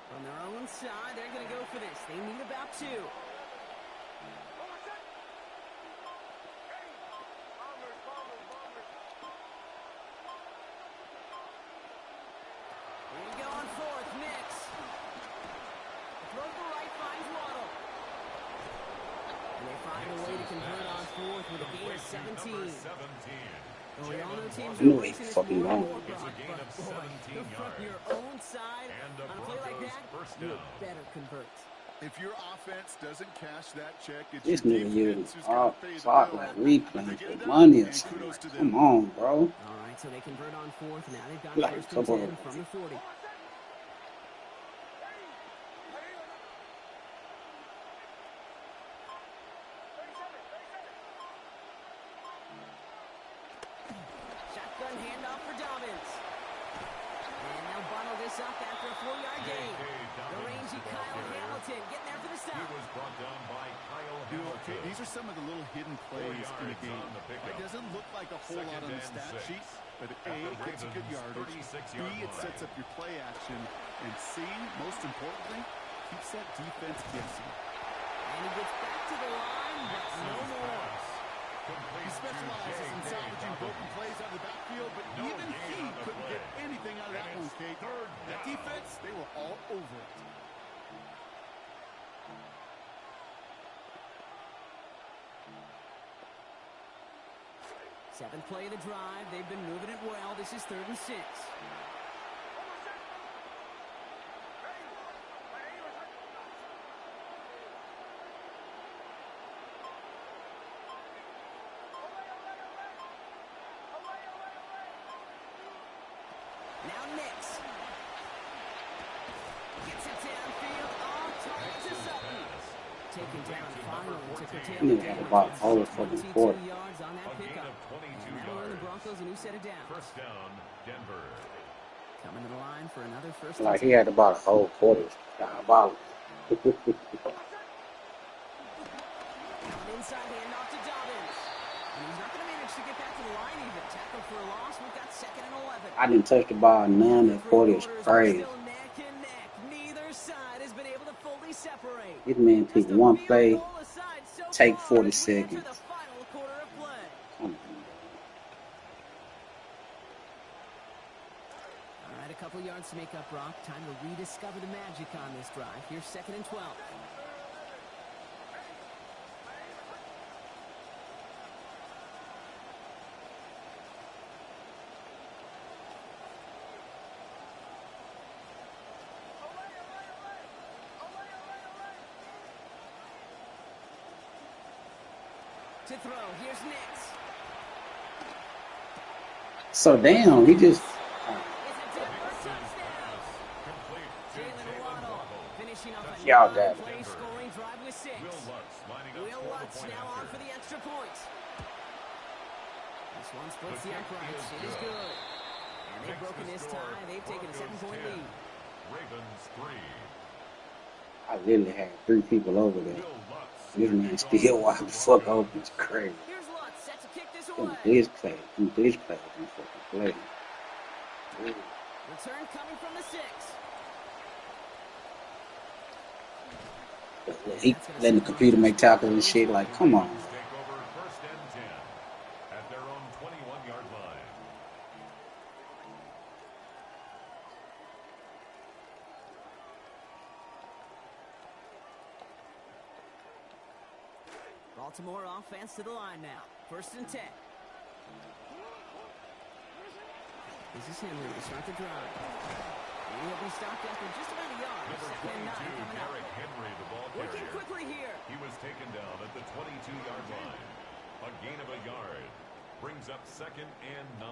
From their own side, they're going to go for this. They need about 2. Here we go on fourth, Nix. Throw to the right, finds Waddle. And they find a way to convert on fourth with a gain of 17. Well, we all know teams are racing this more and more, Brock, but boy, from your own side, on a play like that, you better convert. If your offense doesn't cash that check, it's This your nigga defense using who's got to pay the talk bill. like replaying They get it for done, money or and something. kudos to them. Come on, bro. All right, so they convert on fourth. Now they've got Like first and couple 10 of- from the 40. Shotgun handoff for Dobbins. And they'll bundle this up after a 4-yard gain. The rangy Kyle Hamilton getting there for the stop. He was brought down by Kyle You know, Hamilton. okay, these are some of the little hidden plays in the game. It doesn't look like a whole lot on the stat sheet, but A, it gets you good yardage, B, it sets up your play action, and C, most importantly, keeps that defense guessing. And he gets back to the line, but no more. He specializes in salvaging broken plays out of the backfield, but even he couldn't get anything out of that one, Kate. That defense, they were all over it. Seventh play of the drive. They've been moving it well. This is 3rd and 6. Now Nix. Gets it downfield. Oh, target to Sutton. Taken down finally to curtail the Nigga had about all the fucking 22 quarter. yards on that pickup. And now we're in the Broncos a new set of downs. First down, Denver. Coming to the line for another first Like and he 10. had about a whole quarter. Diabolical. Now an inside handoff to Dobbins. And he's not going to manage to get back to the line even. Tackle for a loss. We've got 2nd and 11. I didn't touch the ball none. That quarter is crazy. Still neck and neck. Neither side has been able to fully separate. This man took one play, So take far 40 as we enter seconds. the final quarter of play. Come on. All right, a couple yards to make up, Brock. Time to rediscover the magic on this drive. Here's 2nd and 12. To throw, here's Nix. So damn, he just It's a Denver touchdown. Jalen Waddle finishing off a Y'all got it. nine-play scoring drive with 6. Will Lutz lining up Will for the Lutz point now on after. for the extra point. This one splits The the kick uprights. is It is good. good. And they've Makes broken the this score tie. They've taken a Broncos 7-point 10, lead. Ravens 3. I literally had 3 people over there. Will Lutz. This man still wide the fuck open. It's crazy. Here's Lutz set to kick this Them away. glitch plays. Them glitch plays. Them fucking plays. Return coming from the 6. He letting the computer make tackles and shit. Like, come on. Take over first and 10 at their own 21-yard line. Baltimore offense to the line now. 1st and 10. This is Henry to start the drive. And he'll be stopped after just about a yard. Number 2nd and 9 22, coming up. Derrick Henry, the ball Working carrier. quickly here. He was taken down at the 22-yard line. A gain of a yard brings up 2nd and 9.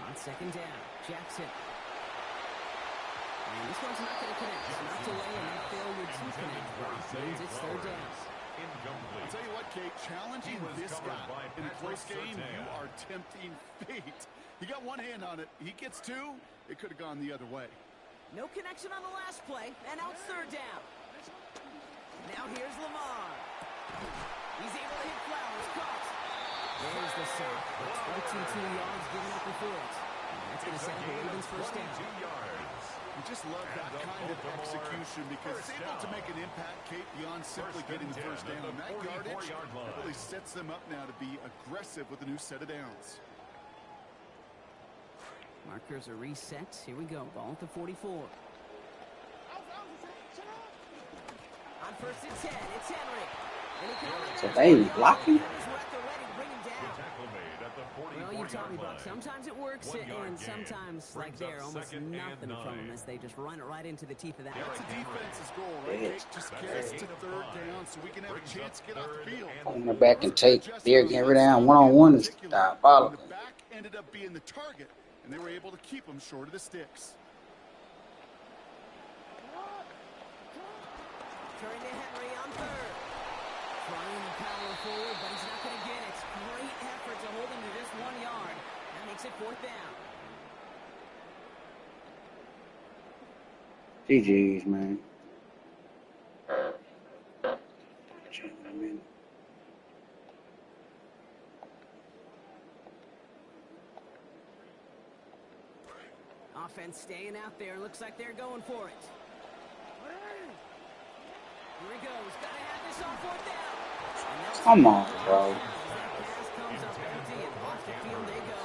On 2nd down, Jackson. And this one's not going to connect. Not delay and that failure to connect. Brock means it's 3rd down. Incomplete. I'll tell you what, Kate, challenging He was this covered guy by in a Patrick close game, Surtain. you are tempting fate. He got one hand on it. He gets 2. It could have gone the other way. No connection on the last play, and now it's 3rd down. Now here's Lamar. He's able to hit Flowers. Caught. There's the sack. It's 22 yards given up before it. And that's going to set up the Ravens' 1st down. 22 yards. You just love that kind of execution because it's able to make an impact, Kate, beyond simply getting the first down. And that yardage really sets them up now to be aggressive with a new set of downs. Markers are reset. Here we go. Ball at the 44. On 1st and 10, it's Henry. And he can only So manage they one yard. blocking? Defenders were at the ready to bring him down. Tackle made at the Well, you taught me, 44-yard Buck. line. Sometimes it works, 1 yard and gain. sometimes, like Brings up there, almost 2nd and nothing from 9. them as they just run it right into the teeth of that. That's a defense's goal, right, Kate? Just get us to 3rd down so we can have a chance to get off the field. On the back and take Derrick Henry down one-on-one is diabolical. The back ended up being the target, and they were able to keep him short of the sticks. Turning to Henry on 3rd. Trying to power forward, but he's not going to get it. Great effort to hold him to just 1 yard. That makes it 4th down. GG's, man. Offense staying out there. Looks like they're going for it. on fourth down. Come on, bro. That pass comes up empty, and off the field they go.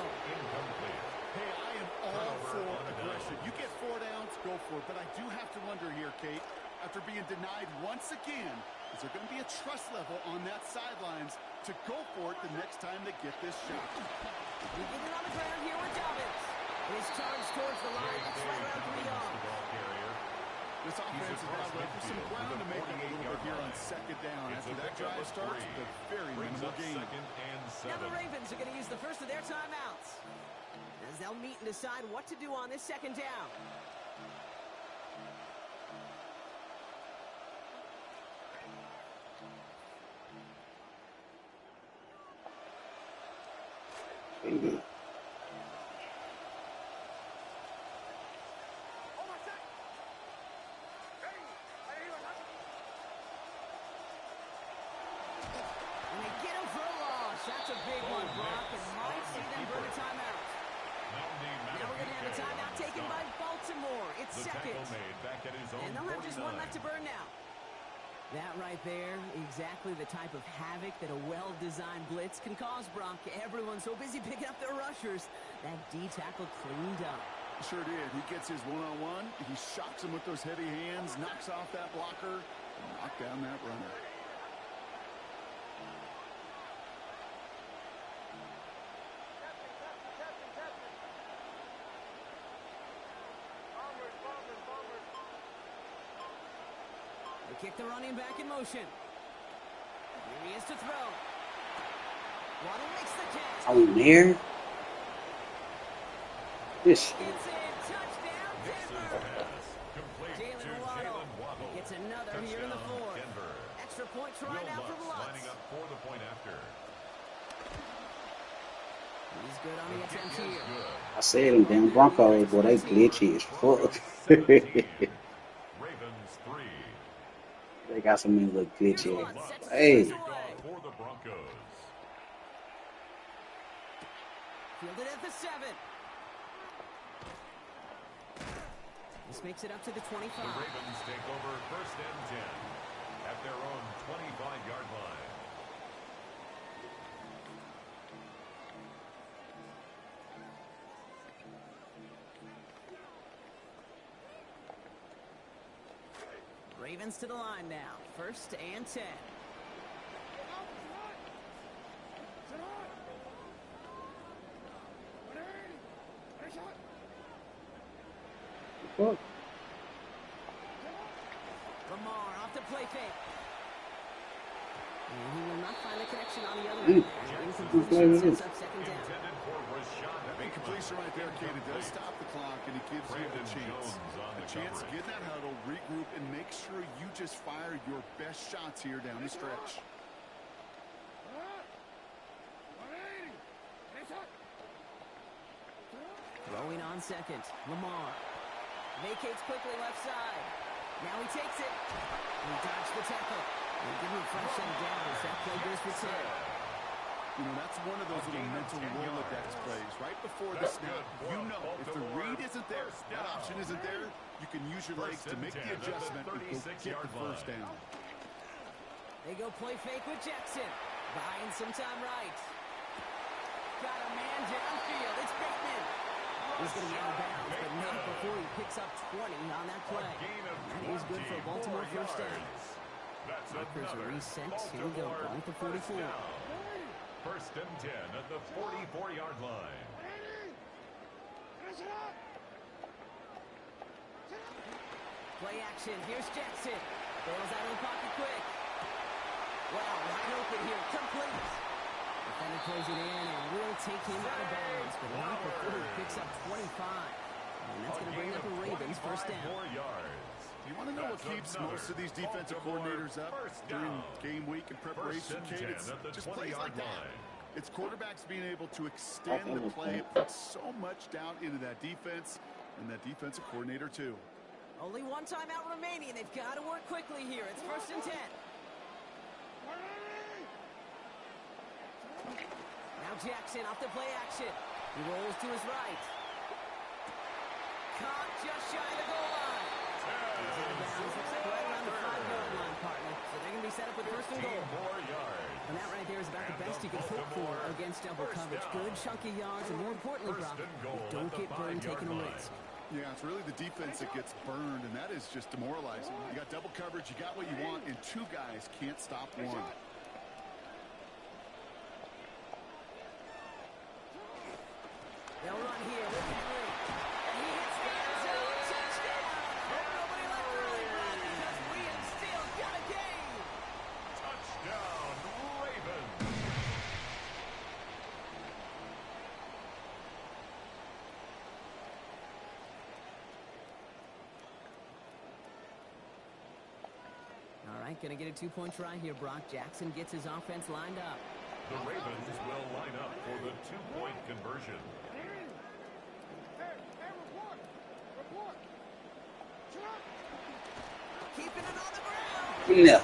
Hey, I am all for aggression. You get 4 downs, go for it. But I do have to wonder here, Kate, after being denied once again, is there going to be a trust level on that sidelines to go for it the next time they get this shot? We get it on the ground here with Dobbins. His charge towards the line. It's right around 3 yards. This offense is now left with some ground to make up a little bit here on second down. After that drive starts with a very minimal gain. Now the Ravens are going to use the first of their timeouts, as they'll meet and decide what to do on this second down. Baby. And they get him for a loss. That's a big one, Brock, and might see them burn a timeout. Now we're going to have a timeout taken by Baltimore. It's second. And they'll have just one left to burn now. That right there, exactly the type of havoc that a well-designed blitz can cause, Brock. Everyone's so busy picking up their rushers. That D-tackle cleaned up. Sure did. He gets his one-on-one. He shocks him with those heavy hands, knocks off that blocker, and knock down that runner. Kick the running back in motion. Here he is to throw. Waddle makes the catch. On there. This. It's in. Touchdown, Denver. Jalen Waddle gets another here in the fourth. Extra point try now from Lutz. He's good on the attempt here. I said them damn Broncos, boy, they glitchy as fuck. They got some of look glitchy. Hey. Fielded at the 7. This makes it up to the 25. The Ravens take over first and 10 at their own 25-yard line. Ravens to the line now. First and 10. Fuck. Lamar off the play fake. And he will not find the connection on the other end. Incompletion sets up second down. Incompletion right there, Kate. It does stop the clock, and it gives you a chance. A chance to get in that huddle, regroup, and make sure you just fire your best shots here down the stretch. Throwing on second. Lamar. Vacates quickly left side. Now he takes it. He dodged the tackle. They give him a fresh set of downs. That play goes for 10. You know, that's one of those little mental Rolodex plays. Right before the snap, you know if the read isn't there, that option isn't there, you can use your legs to make the adjustment and go get the first down. They go play fake with Jackson. Buying some time right. Got a man downfield. It's Bateman. He's going to get out of bounds, but not before he picks up 20 on that play. And he's good for a Baltimore first down. Markers are reset. Here we go. Ball at the 44. First and 10 at the 44-yard line. Play action. Here's Jackson. Bails out of the pocket quick. Wow, wide open here. Complete. Defender throws it in and will take him out of bounds. But not before he picks up 25. And that's going to bring up the Ravens first down. You want to know what keeps most of these defensive coordinators up during game week and preparation, Kate? It's just plays like that. It's quarterbacks being able to extend the play. It puts so much doubt into that defense and that defensive coordinator, too. Only one timeout remaining. They've got to work quickly here. It's first and 10. Now Jackson off the play action. He rolls to his right. Caught just shy of the goal line. Looks like right around the 5-yard line, partner. So they're going to be set up with first and goal. More yards. And that right there is about the best you can hope for against double coverage. Good chunky yards, and more importantly, Brock, don't get burned taking a risk. Yeah, it's really the defense that gets burned, and that is just demoralizing. You got double coverage, you got what you want, and two guys can't stop one. They'll run here with Henry. And he hits the end zone. Touchdown! Hope nobody left early, Brock, because we have still got a game. Touchdown, Ravens. All right, going to get a 2-point try here, Brock. Jackson gets his offense lined up. The Ravens will line up for the 2-point conversion. Keeping it on the ground. No.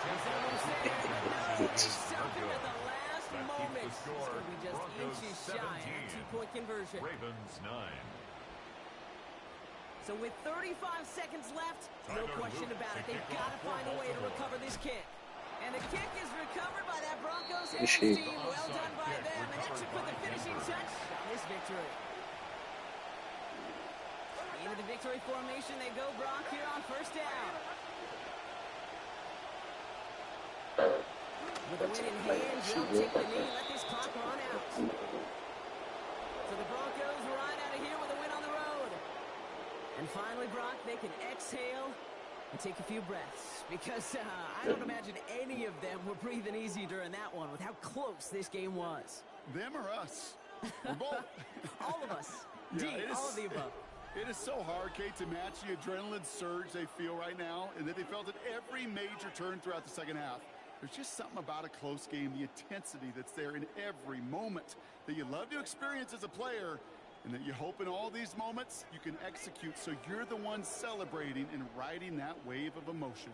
Something at the last moment. It's going to be just inches shy of a 2-point conversion. Ravens 9. So with 35 seconds left, no question about it. They've got to find a way to recover this kick. And the kick is recovered by that Broncos team. Well done by them. And that should put the finishing touch on this victory. Into the victory formation they go, Brock, here on first down. With the win in hand, they'll take the knee, let this clock run out. So the Broncos ride out of here with a win on the road. And finally, Brock, they can exhale and take a few breaths. Because I don't imagine any of them were breathing easy during that one with how close this game was. Them or us? We're both. All of us. Yeah, all of the above. It is so hard, Kate, to match the adrenaline surge they feel right now and that they felt at every major turn throughout the second half. There's just something about a close game, the intensity that's there in every moment that you love to experience as a player, and that you hope in all these moments you can execute so you're the one celebrating and riding that wave of emotion.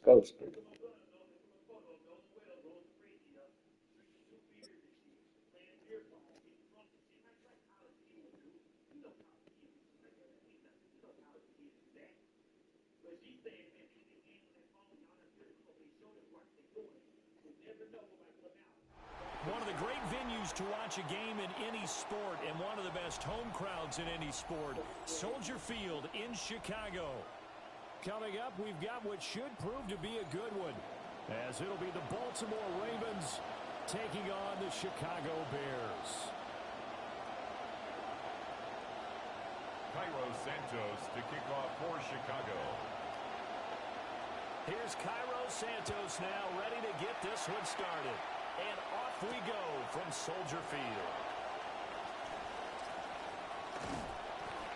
Let's go. One of the great venues to watch a game in any sport and one of the best home crowds in any sport. Soldier Field in Chicago. Coming up, we've got what should prove to be a good one, as it'll be the Baltimore Ravens taking on the Chicago Bears. Cairo Santos to kick off for Chicago. Here's Cairo Santos now, ready to get this one started. And off we go from Soldier Field.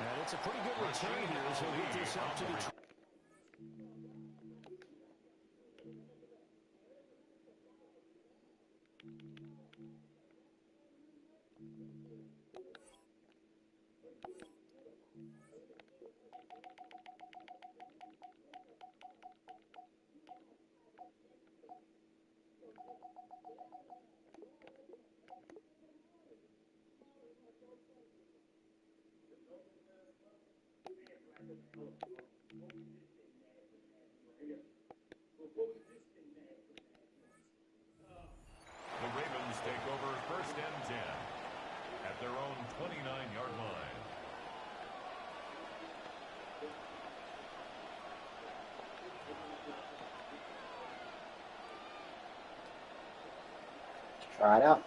And it's a pretty good return here as he'll get this up to the... The Ravens take over 1st and 10 at their own 29-yard line. Try it out.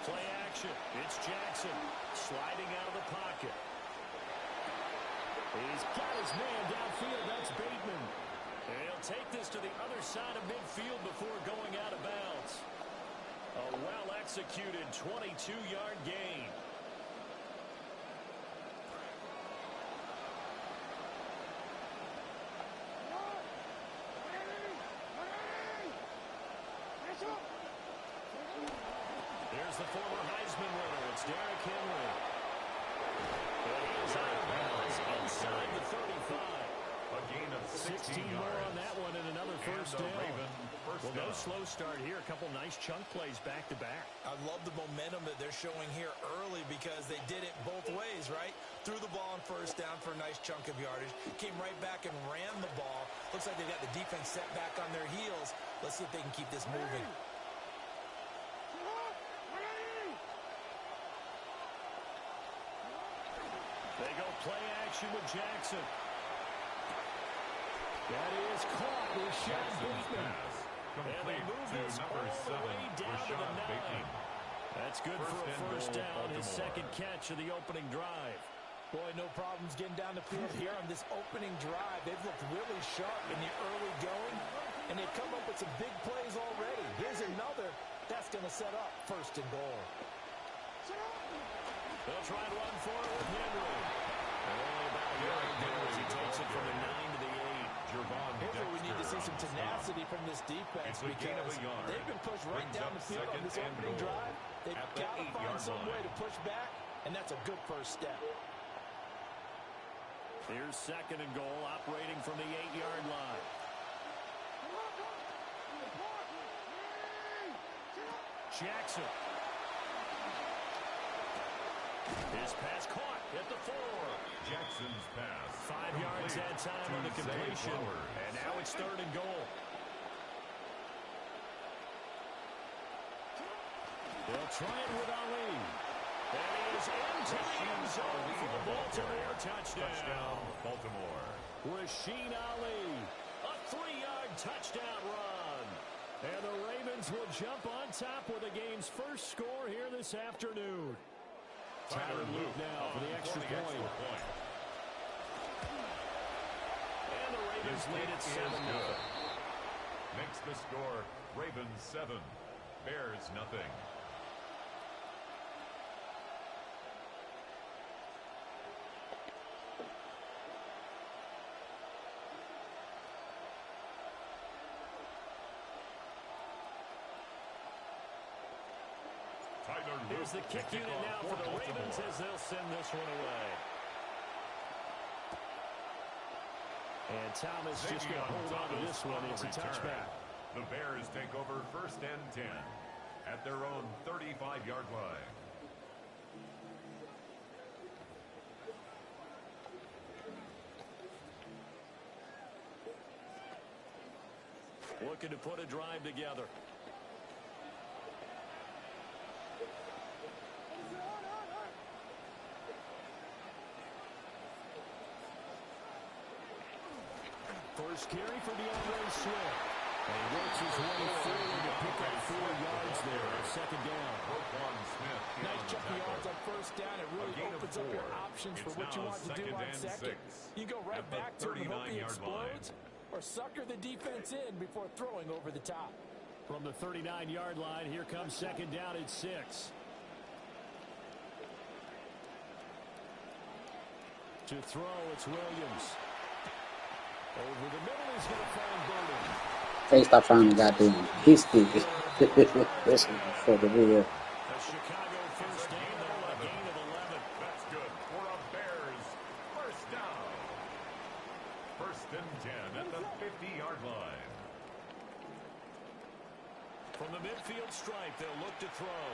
Play action. It's Jackson sliding out of the pocket. He's got his man downfield. That's Bateman. And he'll take this to the other side of midfield before going out of bounds. A well-executed 22-yard gain. There's the former Heisman winner. It's Derrick Henry. And he is out of bounds inside the 35. A gain of 16 more on that one and another first down. Well, no slow start here. A couple nice chunk plays back-to-back. I love the momentum that they're showing here early because they did it both ways, right? Threw the ball on first down for a nice chunk of yardage. Came right back and ran the ball. Looks like they got the defense set back on their heels. Let's see if they can keep this moving. They go play action with Jackson. That is caught with Rashad Bateman. And they move this all the way down to the 9. That's good for a first down, his second catch of the opening drive. Boy, no problems getting down the field here on this opening drive. They've looked really sharp in the early going, and they've come up with some big plays already. Here's another. That's going to set up 1st and goal. They'll try and run for it with Henry. And only about a yard there as he takes it from the 9 to the 8. Here's where we need to see some tenacity from this defense because they've been pushed right down the field on this opening drive. They've got to find some way to push back, and that's a good first step. Here's 2nd and goal, operating from the 8-yard line. Jackson. His pass caught at the 4. Jackson's pass. 5 yards that time on the completion. And now it's 3rd and goal. They'll try it with Ali. And he is into the end zone for a Baltimore touchdown. Baltimore. Rasheen Ali, a 3-yard touchdown run. And the Ravens will jump on top with the game's first score here this afternoon. Tyler Luke now for the extra point. And the Ravens lead at 7-0. Makes the score Ravens 7, Bears nothing. Here's the kick unit now for the Ravens as they'll send this one away. And Thomas just going to hold on to this one. It's a touchback. The Bears take over 1st and 10 at their own 35-yard line. Looking to put a drive together. First carry for DeAndre Swift. And he works his way forward to pick up 4 yards there on 2nd down. Nice chunk of yards on 1st down. It really opens up your options for what you want to do on 2nd. You go right back to him and hope he explodes, or sucker the defense in before throwing over the top. From the 39-yard line, here comes 2nd down at 6. To throw, it's Williams. Over the middle, he's going to find Burden. Hey, stop trying to goddamn. He's stupid. This is for the real. A Chicago first down, a gain of 11. That's good for a Bears 1st down. 1st and 10 at the 50-yard line. From the midfield stripe, they'll look to throw.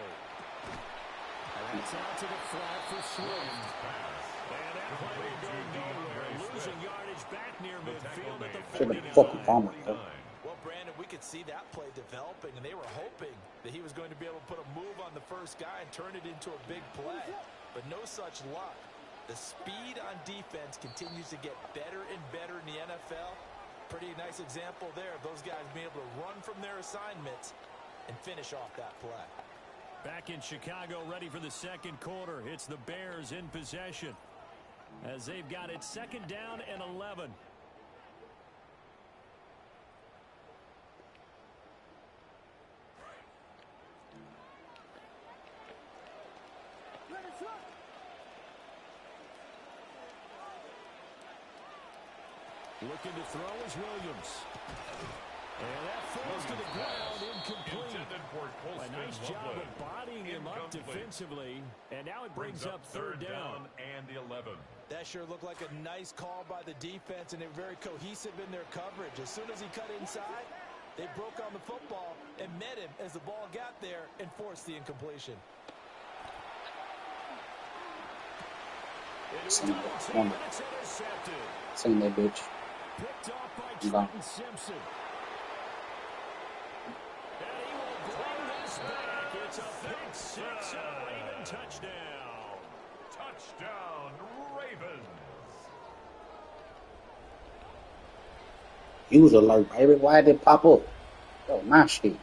And that's out to the flat for Swift. And that play will go nowhere. Losing yardage back near midfield at the 49. Well, Brandon, we could see that play developing, and they were hoping that he was going to be able to put a move on the first guy and turn it into a big play. But no such luck. The speed on defense continues to get better and better in the NFL. Pretty nice example there of those guys being able to run from their assignments and finish off that play. Back in Chicago, ready for the 2nd quarter. It's the Bears in possession as they've got it 2nd down and 11. Looking to throw is Williams. And that falls to the ground, incomplete. A nice job of bodying him up defensively. And now it brings up 3rd down. And 11. That sure looked like a nice call by the defense, and they were very cohesive in their coverage. As soon as he cut inside, they broke on the football and met him as the ball got there and forced the incompletion. Seen that bitch. Picked off by Trenton Simpson. And he will bring this back. It's a pick 6 and a Raven touchdown. Touchdown, Ravens. User alert, baby. Why did it pop up? Oh, my shit.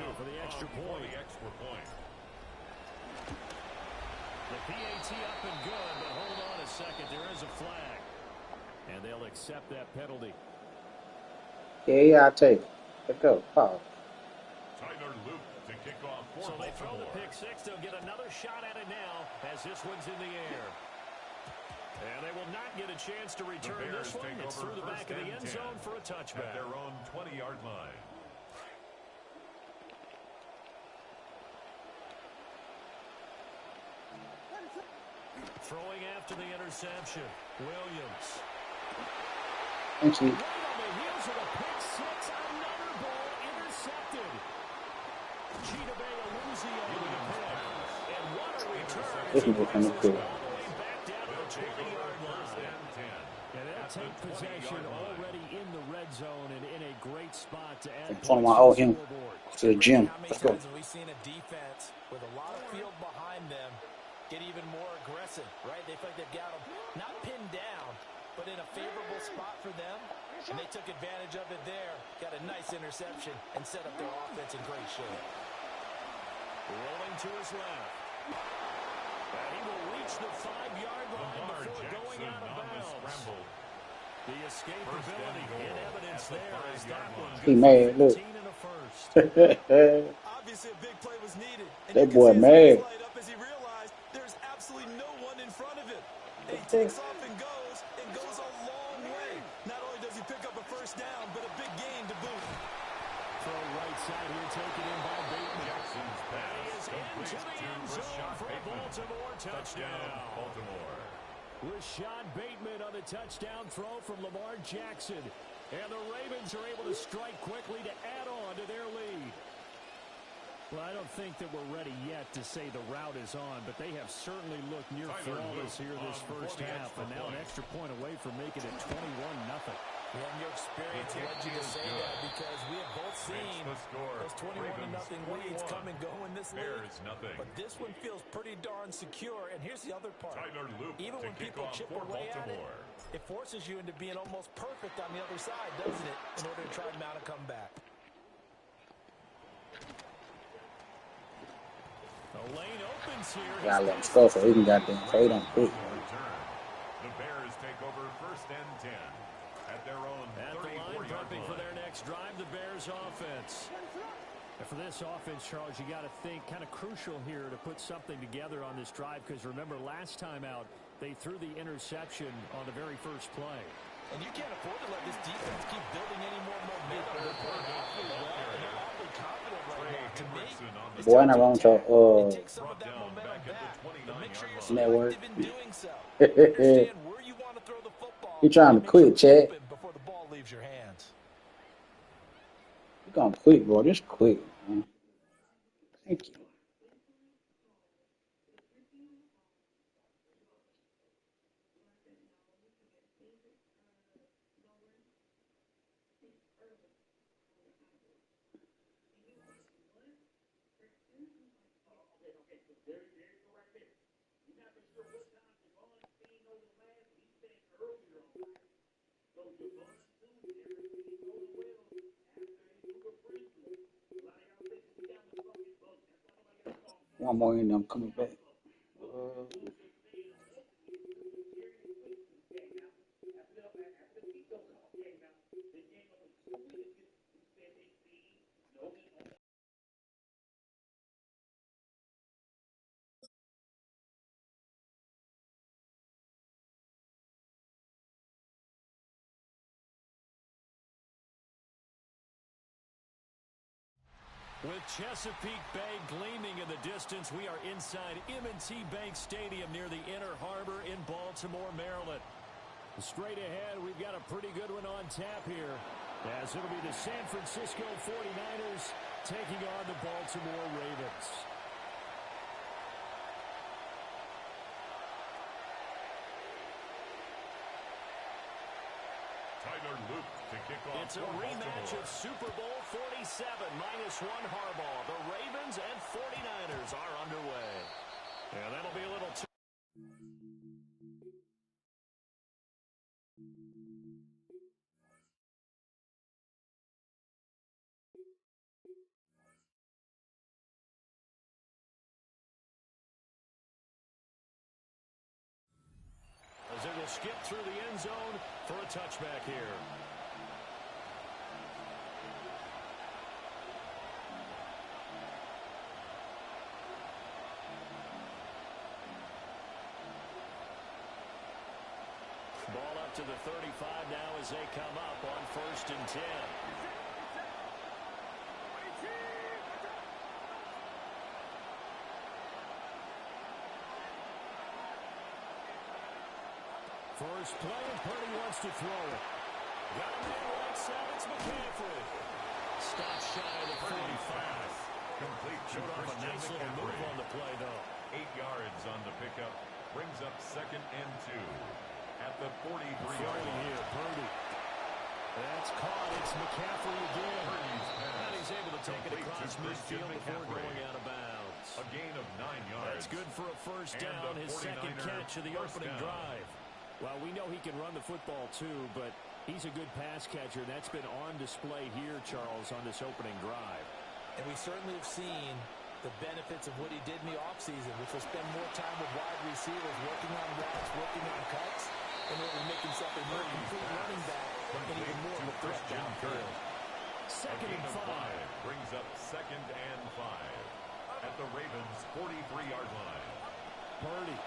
For the extra point. The PAT up and good, but hold on a second. There is a flag. And they'll accept that penalty. Yeah, I'll take it. Let's go. Pause. Tyler Luke to kick off for So they throw the Baltimore. pick 6. They'll get another shot at it now as this one's in the air. And they will not get a chance to return this one. It's through the back of the end zone for a touchback. At their own 20-yard line. Throwing after the interception. Williams. Thank you. Right on the heels of a pick 6. Another ball intercepted. Cheetah Bay Aluzio with a pick. And what a return. This is what I'm doing. All the way back down to the 20-yard line. And they'll take possession already in the red zone and in a great spot to add From points owe to the him scoreboard. to the gym. How many Let's go. times have we seen a defense with a lot of field behind them get even more aggressive, right? They feel like they've got them not pinned down, but in a favorable spot for them, and they took advantage of it there, got a nice interception, and set up their offense in great shape. Rolling to his left. And he will reach the 5-yard line before going out of bounds. The escapability in evidence there as that one He goes mad, for look. 15 and a first. Obviously, a big play was needed. And That you can boy see his mad. face light up as he realized there's absolutely no one in front of him. And he takes off taken in by Bateman. Jackson's pass Into the end zone for a Baltimore touchdown. Baltimore. Rashad Bateman on the touchdown throw from Lamar Jackson. And the Ravens are able to strike quickly to add on to their lead. Well, I don't think that we're ready yet to say the route is on, but they have certainly looked near flawless here this first half, and now an extra point away from making it 21-0. Yeah, and your experience led you to say that because we have both seen those 21-0 leads come and go in this league. But this one feels pretty darn secure, and here's the other part. Even when people chip away at it, it forces you into being almost perfect on the other side, doesn't it, in order to try and mount a comeback. The lane opens here. Gotta let him score so he can goddamn play them quick. The Bears take over 1st and 10 at their own 34-yard line. For their next drive, the Bears offense. And for this offense, Charles, you got to think kind of crucial here to put something together on this drive, because remember last time out they threw the interception on the very first play. And you can't afford to let this defense keep building any more momentum. They're playing awfully well, and they're awfully confident right now. To me, Boy, I'm not wrong to take some of that momentum back, but make sure you're network. selective in doing so. Understand where you want to throw the football. He trying to quit, Chad. Before the ball leaves your hands. You gonna quit, bro? Just quit, man. Thank you. One more and I'm coming back. With Chesapeake Bay gleaming in the distance, we are inside M&T Bank Stadium near the Inner Harbor in Baltimore, Maryland. Straight ahead, we've got a pretty good one on tap here, as it'll be the San Francisco 49ers taking on the Baltimore Ravens. It's a rematch of Super Bowl 47, -1 Harbaugh. The Ravens and 49ers are underway. Yeah, that'll be a little too... As it will skip through the end zone for a touchback here. Ball up to the 35 now as they come up on 1st and 10. First play, and Purdy wants to throw it. Got him there right side, it's McCaffrey. Stop shy of the 45. Complete. Showed off a nice little move on the play, though. 8 yards on the pickup. Brings up 2nd and 2 at the 43-yard line. Here, Purdy. That's caught. It's McCaffrey again. And he's able to take it across midfield before going out of bounds. A gain of 9 yards. That's good for a first down, his second catch of the opening drive. Well, we know he can run the football, too, but he's a good pass catcher. That's been on display here, Charles, on this opening drive. And we certainly have seen the benefits of what he did in the offseason, which was spend more time with wide receivers, working on routes, working on cuts, in order to make himself a more complete running back and even more of a threat downfield. 2nd and 5. Brings up 2nd and 5 at the Ravens' 43-yard line. Purdy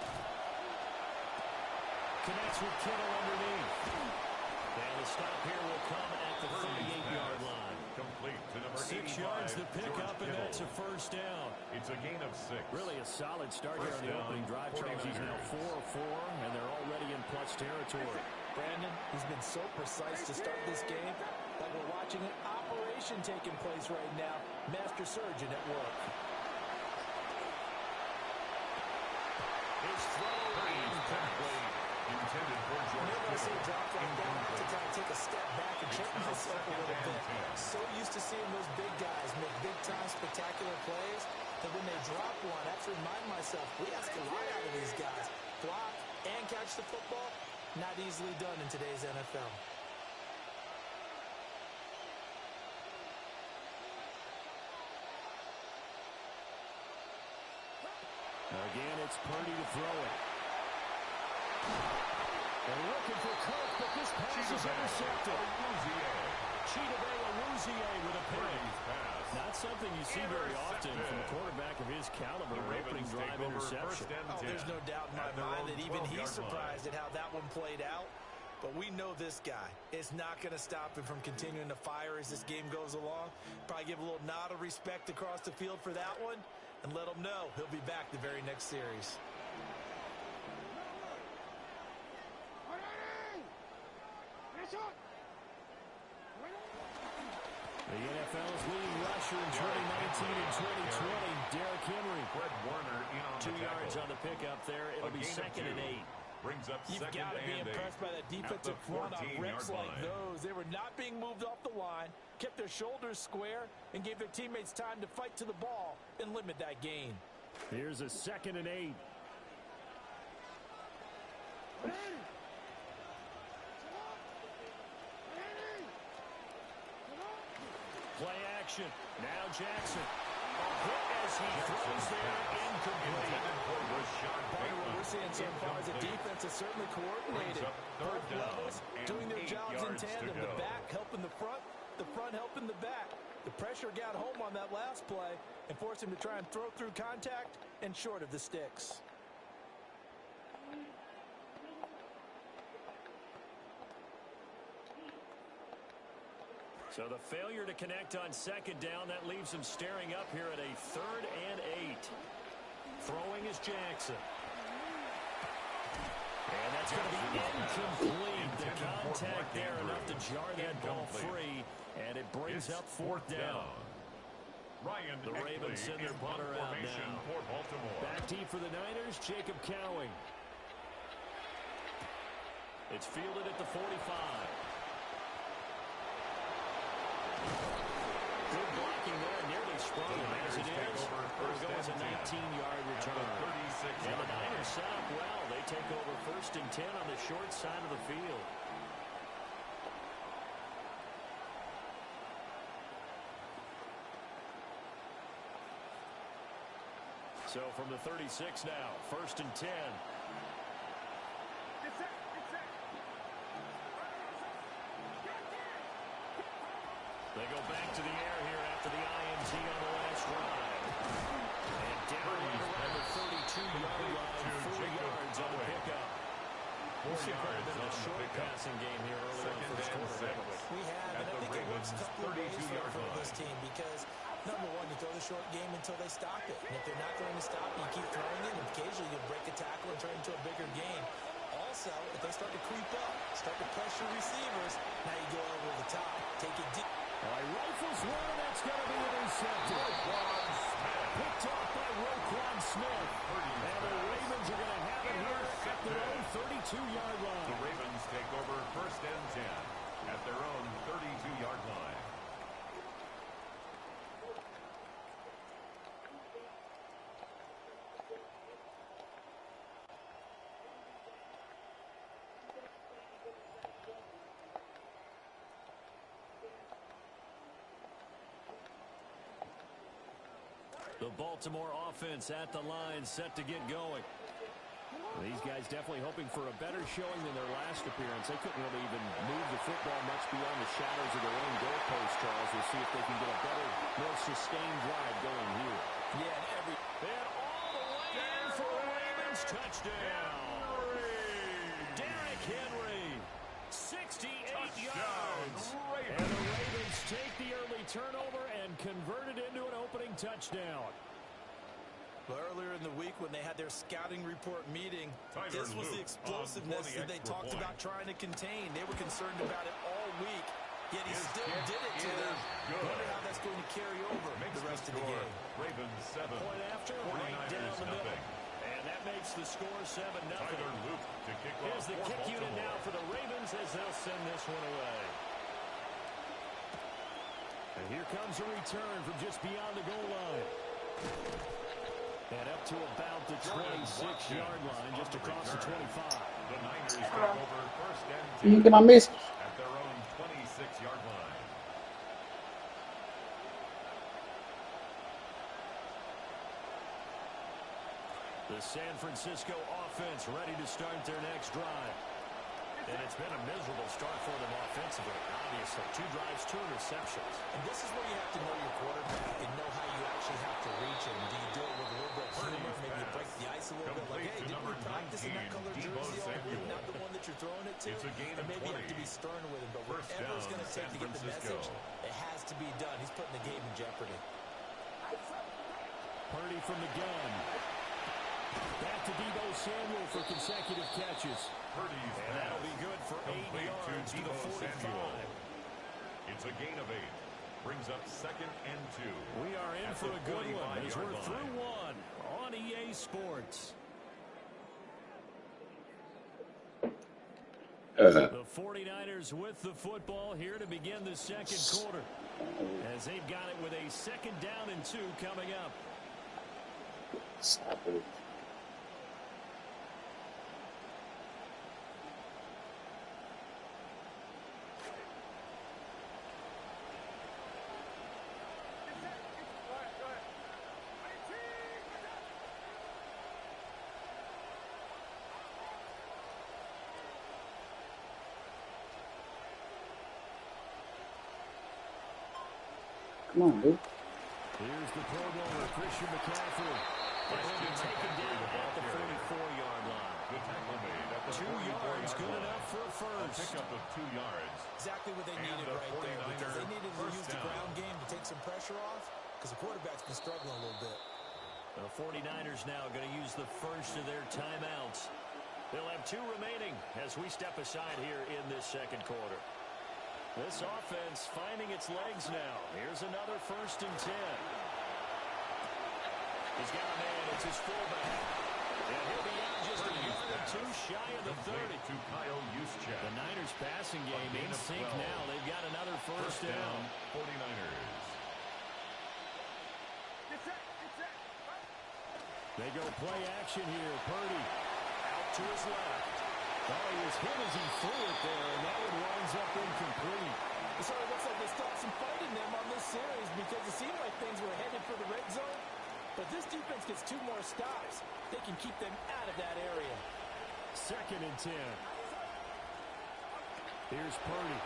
connects with Kittle underneath. And the stop here will come at the 38-yard line. Complete to number 6 yards the pickup, and that's a first down. It's a gain of 6. Really a solid start here on the opening drive, Charles. He's now 4 of 4, and they're already in plus territory. Brandon, he's been so precise to start this game, like we're watching an operation taking place right now. Master surgeon at work. His throw incomplete. Intended for George Whenever I see a Kittle. drop like that, I have to kind of take a step back and check myself a little bit. So used to seeing those big guys make big-time spectacular plays that when they drop one, I have to remind myself, we ask a lot out of these guys. Block and catch the football, not easily done in today's NFL. Again, it's Purdy to throw it. They're looking for Cook, but this pass is intercepted. Chidobe with a pick. Not something you see very often from a quarterback of his caliber. Opening drive interception. Oh, there's no doubt in my mind that even he's surprised at how that one played out. But we know this guy is not going to stop him from continuing to fire as this game goes along. Probably give a little nod of respect across the field for that one and let him know he'll be back the very next series. The NFL's leading rusher in 2019 and 2020, Derrick Henry. Fred Warner in on 2 yards on the pickup there. It'll be 2nd and 8. Brings up You've got to be impressed by that defensive front on rips like those. They were not being moved off the line, kept their shoulders square, and gave their teammates time to fight to the ball and limit that gain. Here's a 2nd and 8. Play action. Now Jackson. A hit as he throws there, incomplete. What we're seeing so far is the defense is certainly coordinated. Both levels doing their jobs in tandem. The back helping the front helping the back. The pressure got home on that last play and forced him to try and throw through contact and short of the sticks. So the failure to connect on 2nd down, that leaves him staring up here at a 3rd and 8. Throwing is Jackson. And that's going to be incomplete. The contact there enough to jar that ball free, and it brings up 4th down. The Ravens send their punter out now. Back deep for the Niners, Jacob Cowing. It's fielded at the 45. Good blocking there, nearly sprung him as it is. It'll go as a 19-yard return. And the Niners set up well. They take over 1st and 10 on the short side of the field. So from the 36 now, 1st and 10. They go back to the air here after the INT on the last drive. And down right around the 32-yard line, 4 yards on the pickup. We've seen quite a bit of a short passing game here early in the first quarter, haven't we? We have, and I think it works a couple of ways for this team because, number one, you throw the short game until they stop it. And if they're not going to stop it, you keep throwing it, and occasionally you'll break a tackle and turn it into a bigger game. Also, if they start to creep up, start to pressure receivers, now you go over the top, take it deep. All right, rifles one, that's going to be intercepted. Picked off by Roquan Smith. And the Ravens are going to have it here at their own 32-yard line. The Ravens take over 1st and 10 at their own 32-yard line. The Baltimore offense at the line, set to get going. These guys definitely hoping for a better showing than their last appearance. They couldn't really even move the football much beyond the shadows of their own goalpost, Charles. We'll see if they can get a better, more sustained drive going here. Yeah, and all the way in for a Ravens touchdown. Derrick Henry, 68 yards. And the Ravens take the early turnover and convert Well, earlier in the week when they had their scouting report meeting, this was the explosiveness that they talked about trying to contain. They were concerned about it all week, yet he still did it to them. Wonder how that's going to carry over the rest of the game. Ravens 7. Point after, right down the middle. And that makes the score 7-0. Here's the kick unit now for the Ravens as they'll send this one away. And here comes a return from just beyond the goal line. And up to about the 26-yard line, just across the 25. The Niners take over first and 10 You get my message. at their own 26-yard line. The San Francisco offense ready to start their next drive. And it's been a miserable start for them offensively. Obviously, 2 drives, 2 interceptions. And this is where you have to know your quarterback and know how you actually have to reach him. Do you do it with a little bit of humor, maybe you break the ice a little bit, like, hey, didn't we practice in that color jersey all week, not the one that you're throwing it to? And maybe you have to be stern with him, but whatever it's going to take to get the message, it has to be done. He's putting the game in jeopardy. Purdy from the gun. Back to Deebo Samuel for consecutive catches. And that'll be good for 8 yards to the 45. It's a gain of 8. Brings up second and 2. We are in for a good one as we're through one on EA Sports. The 49ers with the football here to begin the second quarter. As they've got it with a 2nd down and 2 coming up. Stop it. Come on, dude. Here's the Pro Bowler, Christian McCaffrey. And he'll be taken down at the 44-yard line. Good tackle made at the 2 yards, good enough for a first. Pickup of 2 yards. Exactly what they needed right there, because they needed to use the ground game to take some pressure off, because the quarterback's been struggling a little bit. The 49ers now going to use the first of their timeouts. They'll have 2 remaining as we step aside here in this second quarter. This offense finding its legs now. Here's another 1st and 10. He's got a man. It's his fullback. And he'll be out just a yard or 2 shy of the 30. To Kyle Juszczyk. The Niners passing game in sync now. They've got another first down. 49ers. They go play action here. Purdy out to his left. Oh, he was hit as he threw it there, and that one winds up incomplete. It sort of looks like they stopped some fight in them on this series because it seemed like things were headed for the red zone. But this defense gets 2 more stops. They can keep them out of that area. 2nd and 10. Here's Purdy.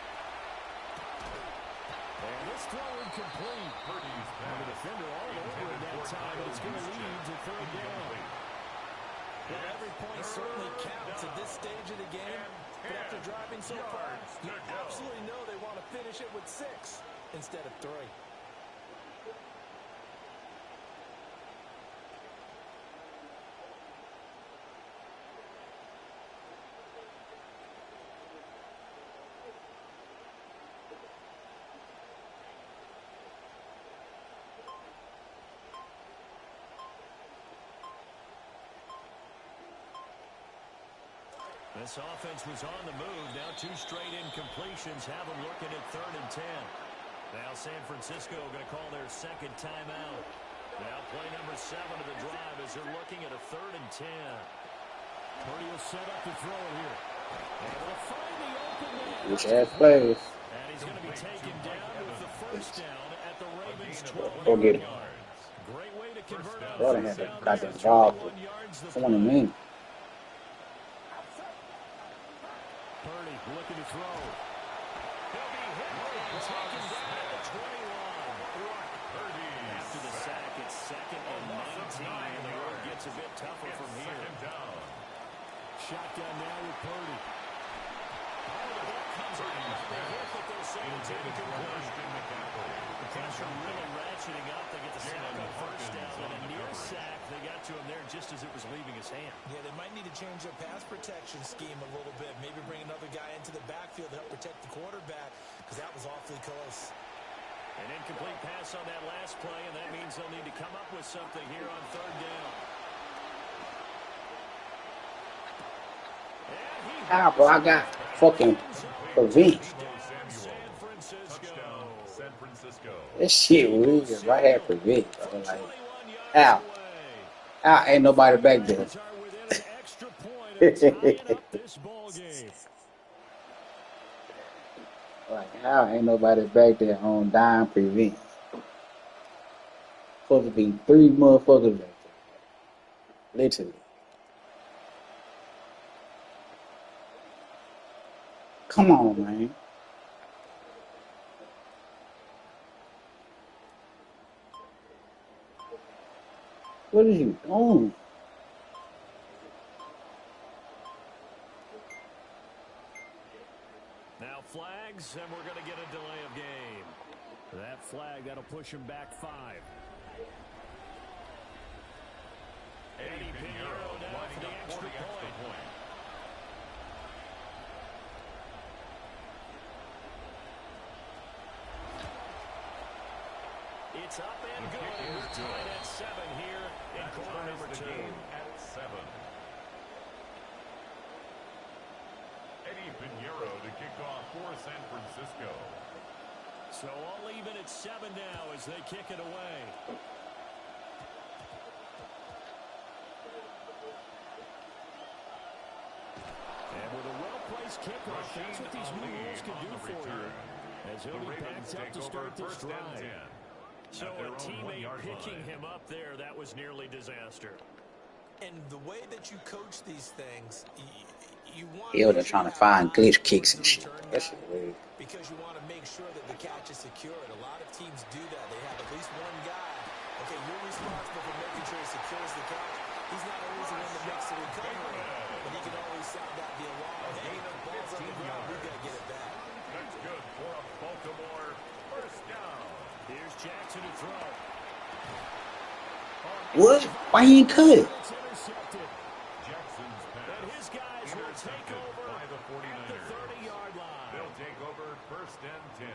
And this throw incomplete. Purdy's And the defender all over it that time, but it's going to lead to 3rd down. Well, every point certainly counts at this stage of the game. But after driving so far, you absolutely know they want to finish it with 6 instead of 3. This offense was on the move. Now 2 straight incompletions have them looking at 3rd and 10. Now San Francisco going to call their 2nd timeout. Now play number 7 of the drive as they're looking at a 3rd and 10. Purdy will set up to throw it here. And will find the open man. Which ass plays. And he's going to be taken down with the 1st down at the Ravens' Go get 12 it. yards. Great way to convert on Brother first had down. got There's that job. 21 yards to Someone in me. Purdy looking to throw. He'll be hit and taken down at the 21. Purdy. After the sack, it's 2nd and 19. And the road gets a bit tougher from here. Shotgun now with Purdy. Comes around the hit, but they're saying it's incomplete. The pressure really ratcheted conditioning up. They get the sack on first down and a near sack. They got to him there just as it was leaving his hand. Yeah, they might need to change their pass protection scheme a little bit. Maybe bring another guy into the backfield to help protect the quarterback because that was awfully close. An incomplete pass on that last play, and that means they'll need to come up with something here on third down. How, bro? I got fucking prevent. San Francisco. This shit weird. I had prevent. Bro. Like, how? How ain't nobody back there? Like, how ain't nobody back there on dime prevent? Supposed to be 3 motherfuckers back there. Literally. Come on, man. What are you doing? Now flags, and we're going to get a delay of game. That flag, that'll push him back 5. Eddie Pinheiro now for the extra point. It's up and good. We're tied at 7 here in quarter number 2. At 7. Eddie Pinheiro to kick off for San Francisco. So all even at 7 now as they kick it away. And with a well-placed kickoff, that's what these new rules can do for you. As he'll be backed up to start this drive. So a teammate picking him up there, that was nearly disaster. And the way that you coach these things, you want Yo, they're trying to find glitch kicks and shit. That shit weird. Because you want to make sure that the catch is secured. A lot of teams do that. They have at least one guy. Okay, you're responsible for making sure he secures the catch. He's not always the one that makes the recovery, but he can always sound out the alarm. Hey, the ball's on the ground. We've got to get it back. That's good for a Baltimore first down. Here's Jackson to throw. What? Why you ain't cut? Jackson's pass. And his guys will take over by the 49ers. at the 30-yard line. They'll take over first and 10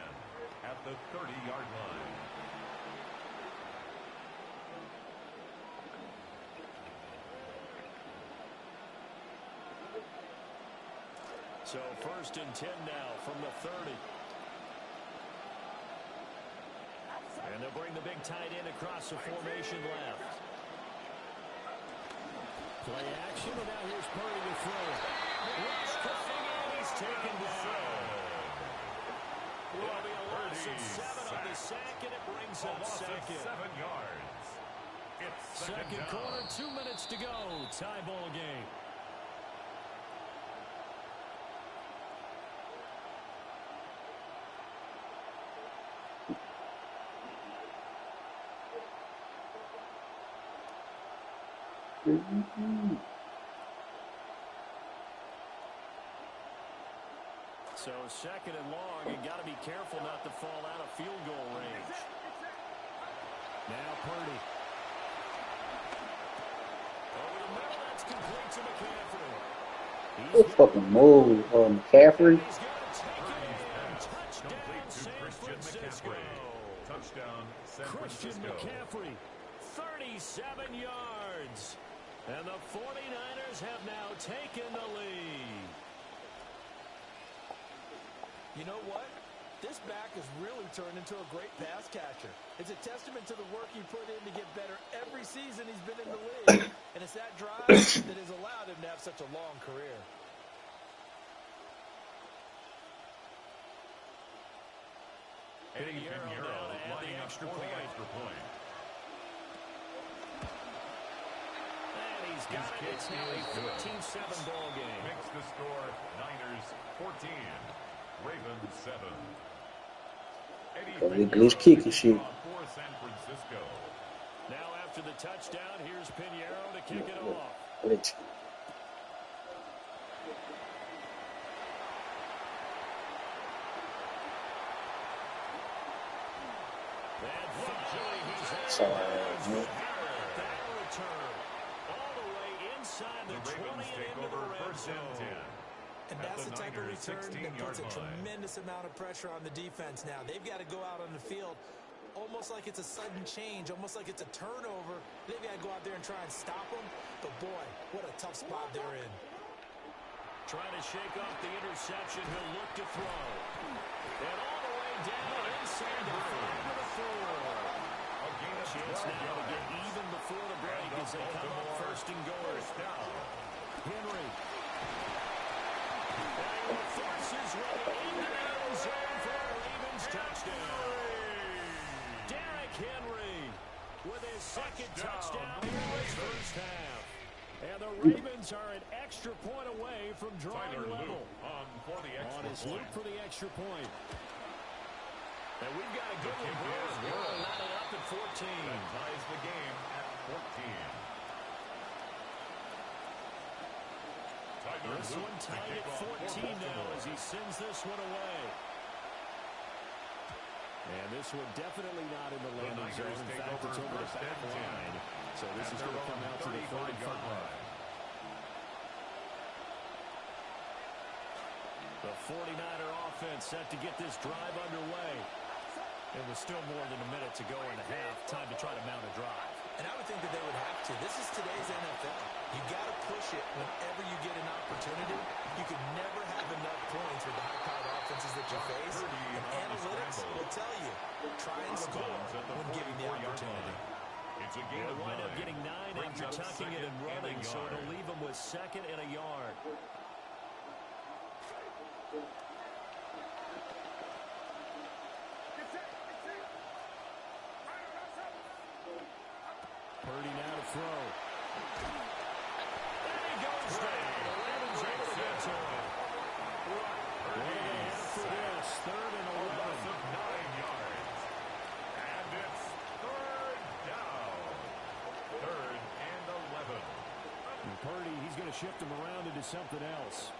at the 30-yard line. So first and 10 now from the 30. And they'll bring the big tight end across the formation left. Play action, and now here's Purdy to throw. Rush to Figgy, he's taken down. Will be a loss of 7 on the sack, and it brings up second. 7 yards. It's Second quarter, 2 minutes to go. Tie ball game. So second and long, and got to be careful not to fall out of field goal range. Now Purdy. Over the middle, that's complete to McCaffrey. Good fucking move, McCaffrey. He's going to take it. Touchdown, San Francisco. Touchdown, San Christian Francisco. McCaffrey, 37 yards. And the 49ers have now taken the lead. You know what? This back has really turned into a great pass catcher. It's a testament to the work he put in to get better every season he's been in the league. And it's that drive that has allowed him to have such a long career. Eddie Pinheiro lining up for the extra point. And he's got it. It's now a 14-7 ball game. Makes the score Niners 14, Ravens 7. Cause we glitch kick and shit. For San Francisco. Now after the touchdown, here's Pinheiro to kick it off. Glitch. And finally, So, That'll return all the way inside the 20 and into the red zone. And that's the type of return that puts a tremendous amount of pressure on the defense now. They've got to go out on the field almost like it's a sudden change, almost like it's a turnover. They've got to go out there and try and stop them. But, boy, what a tough spot they're in. Trying to shake off the interception. He'll look to throw. And all the way down inside the 5 to the 4. Chance now to get even before the break as they come up first and goal. Henry. And he forces one into the end zone for a Ravens touchdown. Derrick Henry with his second touchdown here in his first half. And the Ravens are an extra point away from drawing level. On his loop for the extra point. And we've got a good one here. We're knotted up at 14. That ties the game at 14. This one tied at 14 now as he sends this one away. And this one definitely not in the landing zone. In fact, it's over the back line. So this is going to come out to the 35. The 49er offense set to get this drive underway. And with still more than a minute to go in the half, time to try to mount a drive. And I would think that they would have to. This is today's NFL. You got to push it whenever you get an opportunity. You can never have enough points with the high-powered offenses that you face. And analytics will tell you, try and score when given the opportunity. They'll wind up getting 9 after tucking it and running, so it'll leave them with 2nd and a yard. Purdy now to throw. And he goes down. The Ravens are able to get to him. For this, 3rd and 11. 9 yards. And it's 3rd down. 3rd and 11. And Purdy, he's going to shift him around into something else.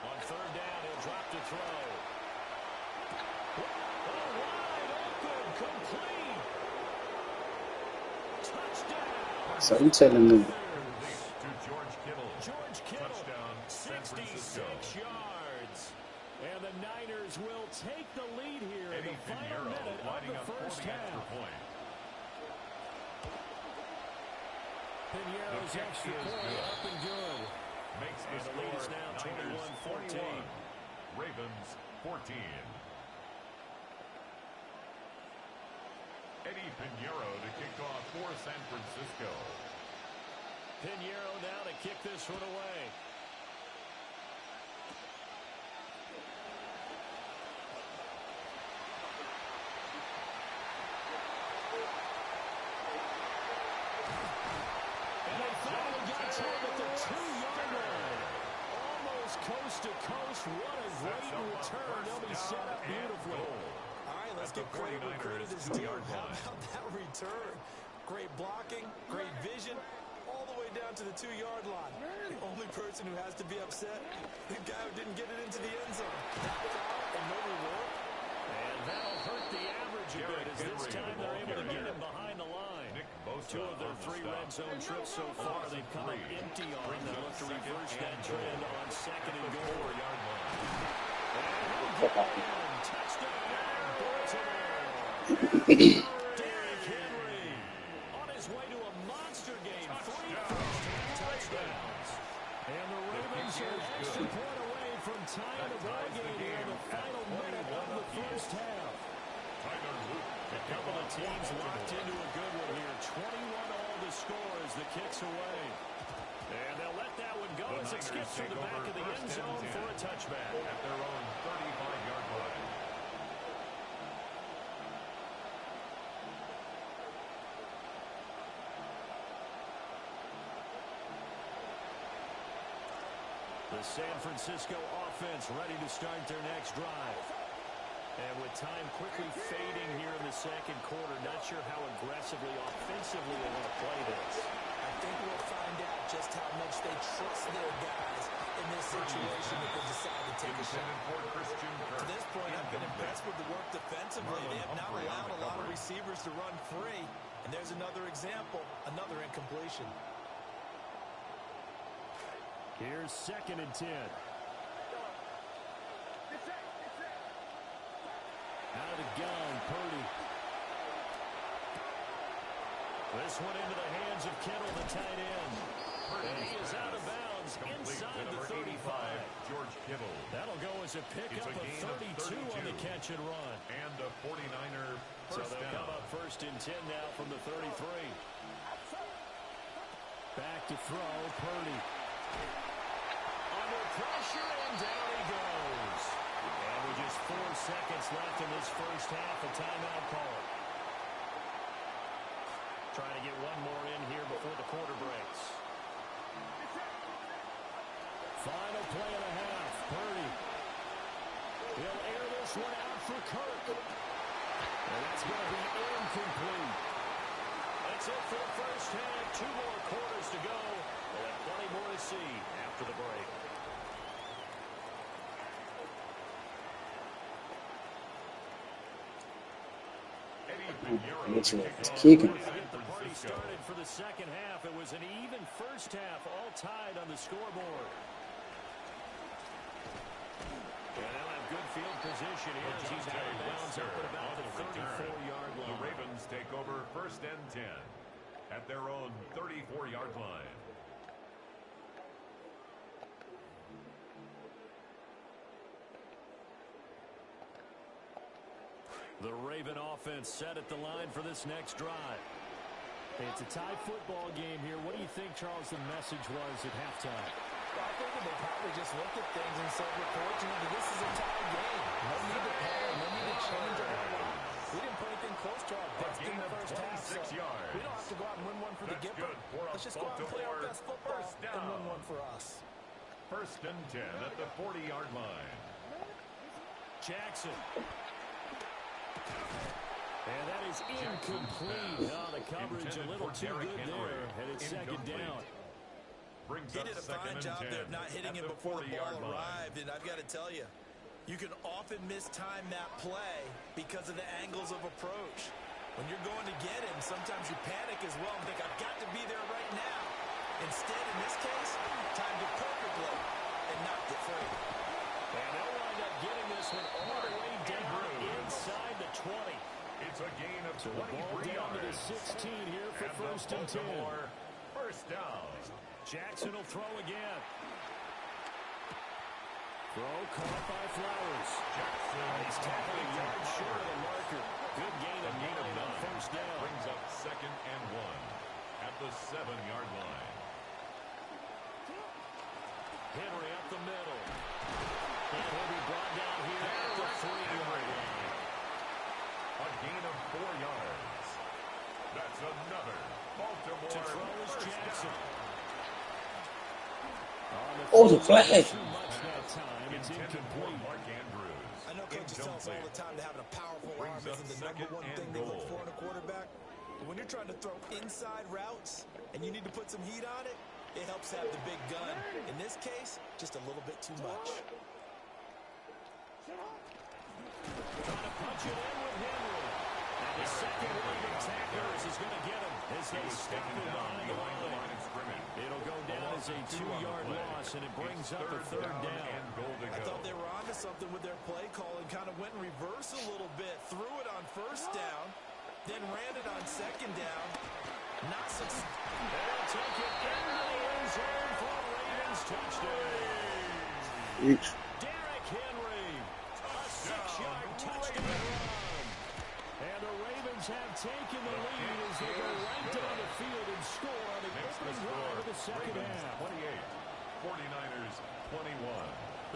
On 3rd down, he'll drop to throw. so you telling me George Kittle, 66 yards. And the Niners will take the lead here in the final minute of the first half. Piñeiro's extra point up and good. Makes And the lead is now 21-14. Ravens 14. Eddie Piñeiro to kick off for San Francisco. Piñeiro now to kick this one away. And they finally got to him at the 2-yard line. Almost coast to coast. What a great return. They'll be set up beautifully. All right, let's give credit where credit is due. How about that return? Great blocking, great vision, all the way down to the 2-yard line. The only person who has to be upset, the guy who didn't get it into the end zone. That foul and no reward. And that'll hurt the average a bit as this time they're able to get him behind the line. 2 of their 3 red zone trips so far, they've come up empty on. They'll look to reverse that trend on 2nd and goal. Derrick Henry on his way to a monster game. 3 first-half touchdowns. And the Ravens are an extra point away from tying the ball game here in the final minute of the first half. A couple of teams locked into a good one here. 21 all to score as the kick's away. And they'll let that one go as it skips to the back of the end zone for a touchback. At their own 35-yard line. The San Francisco offense ready to start their next drive. And with time quickly fading here in the second quarter, not sure how aggressively, offensively they want to play this. I think we'll find out just how much they trust their guys in this situation if they decide to take a shot. To this point, I've been impressed with the work defensively. They have not allowed a lot of receivers to run free. And there's another example, another incompletion. Here's 2nd and 10. Out of the gun, Purdy. This one into the hands of Kittle, the tight end. And he is out of bounds inside the 35. George Kittle. That'll go as a pickup of 32 on the catch and run. And a 49er So first they'll down. come up 1st and 10 now from the 33. Back to throw, Purdy. Under pressure, and down he goes. And with just 4 seconds left in this first half, a timeout call. Trying to get one more in here before the quarter breaks. Final play and a half. Purdy. He'll air this one out for Kirk. And that's going to be incomplete. That's it for the first half. 2 more quarters to go. We'll have plenty more to see after the break. Mitchell is kicking. The party started for the second half. It was an even first half, all tied on the scoreboard. And they'll have good field position here as he's out of bounds up at about the 34-yard line. The Ravens take over 1st and 10 at their own 34-yard line. The Raven offense set at the line for this next drive. Hey, it's a tie football game here. What do you think, Charles, the message was at halftime? Well, I think they probably just looked at things and said, unfortunately, this is a tie game. No need to panic, no need to change our line. We didn't put anything close to our best in the first half, so we don't have to go out and win one for the giver. Let's just go out and play our best football and win one for us. 1st and 10 at the 40-yard line. Jackson. And that is incomplete. Oh, the coverage a little too good there. And it's 2nd down. He did a fine job there of not hitting it before the ball arrived. And I've got to tell you, you can often mistime that play because of the angles of approach. When you're going to get him, sometimes you panic as well and think, I've got to be there right now. Instead, in this case, timed it perfectly and knocked it free. And they'll wind up getting this one all the way down inside the 20. It's a gain of 23 So the ball down to the 16 here for 1st and 10. First down. Jackson will throw again. Throw caught by Flowers. Jackson. He's tackled a yard short of the marker. Good gain of 9 on first down. Brings up 2nd and 1 at the 7-yard line. Henry up the middle. And he'll be brought down here at the 3-yard line. A gain of 4 yards. That's another Baltimore. To throw is Jackson. Oh, the flag. Too much that time. It's incomplete. Mark Andrews. I know coaches tell us all the time that having a powerful arm isn't the number one thing they look for in a quarterback. But when you're trying to throw inside routes and you need to put some heat on it, it helps have the big gun. In this case, just a little bit too much. Trying to punch it in with Henry. And the second wave of tacklers is going to get him as they stop him behind the line. It'll go down as a 2-yard loss, and it brings up a 3rd down. I thought they were onto something with their play call and kind of went in reverse a little bit. Threw it on 1st down, then ran it on 2nd down. Not successful. They'll take it into the end zone for a Ravens touchdown. Derrick Henry, a 6-yard touchdown run. And the Ravens have taken the lead as they go right down the field and score on the opening drive of the second half. 28, 49ers 21.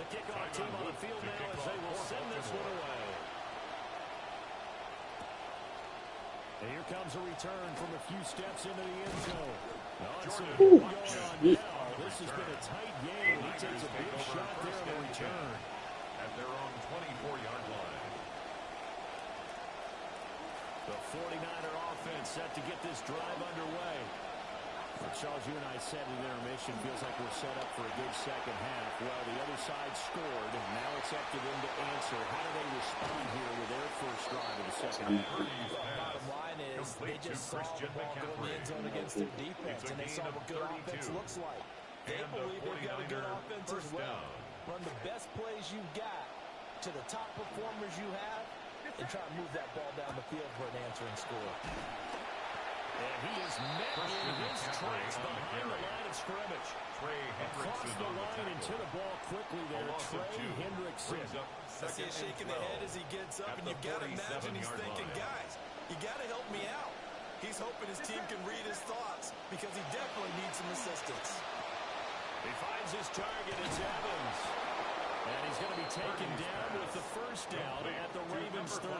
The kickoff team on the field now as they will send this one away. And here comes a return from a few steps into the end zone. Going on now. This has been a tight game. He takes a big shot there on the return. At their own 24-yard line. The 49er offense set to get this drive underway. Charles, you and I said in intermission, feels like we're set up for a good second half. Well, the other side scored, and now it's up to them to answer. How do they respond here with their first drive of the second half? Bottom line is they just saw the ball go in the end zone against their defense, and they saw what good offense looks like. They believe they've got a good offense as well. Run the best plays you've got to the top performers you have, and try to move that ball down the field for an answering score. And he is met in his tracks behind the line of scrimmage. Across the line and to the ball quickly there, Trey Hendrickson. I see him shaking the head as he gets up, and you've got to imagine he's thinking, guys, you got to help me out. He's hoping his team can read his thoughts because he definitely needs some assistance. He finds his target, it's Evans. And he's going to be taken down with the first down at the Ravens 33.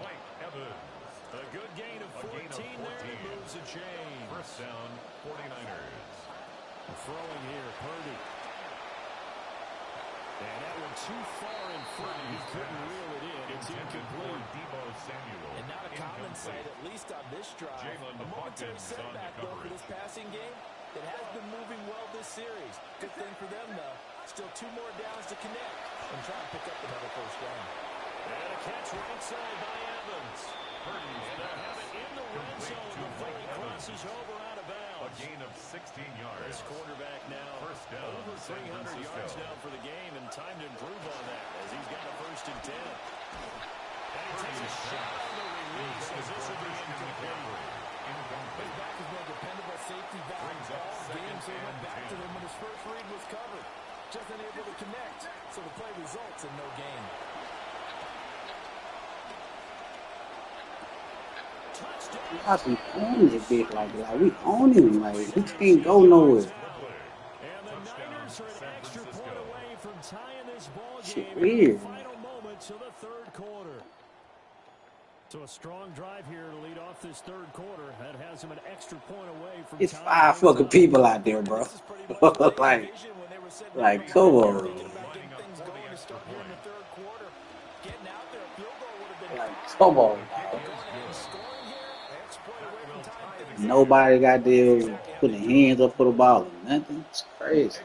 Mike Evans. A good gain of 14 there, moves the chain. First down, 49ers. Throwing here, Purdy. And that one too far in front. He couldn't reel it in. It's incomplete. Deebo Samuel. And not a common sight, at least on this drive. A momentary setback, though, for this passing game. It has been moving well this series. Good thing for them, though. Still 2 more downs to connect and try to pick up another first down. And a catch right side by Evans. And they have it in the red zone before he crosses over out of bounds. A gain of 16 yards. This quarterback now First down, over 300 yards now for the game, and time to improve on that as he's got a first and 10. And he takes a shot on the release as this will be incomplete. His back is more dependable safety valve all game, so he went back to them when his first read was covered. Just unable to connect, so the play results in no gain. I be on this bitch like we own him, like he can't go nowhere. And the Niners are an extra point away from tying this ball game Shit, weird. in the final moments of the third quarter. So a strong drive here to lead off this third quarter. That has him an extra point away from It's tying 5 fucking people out there, bro. like, come on. Like, come on, dog. Nobody got there putting hands up for the ball or nothing. It's crazy.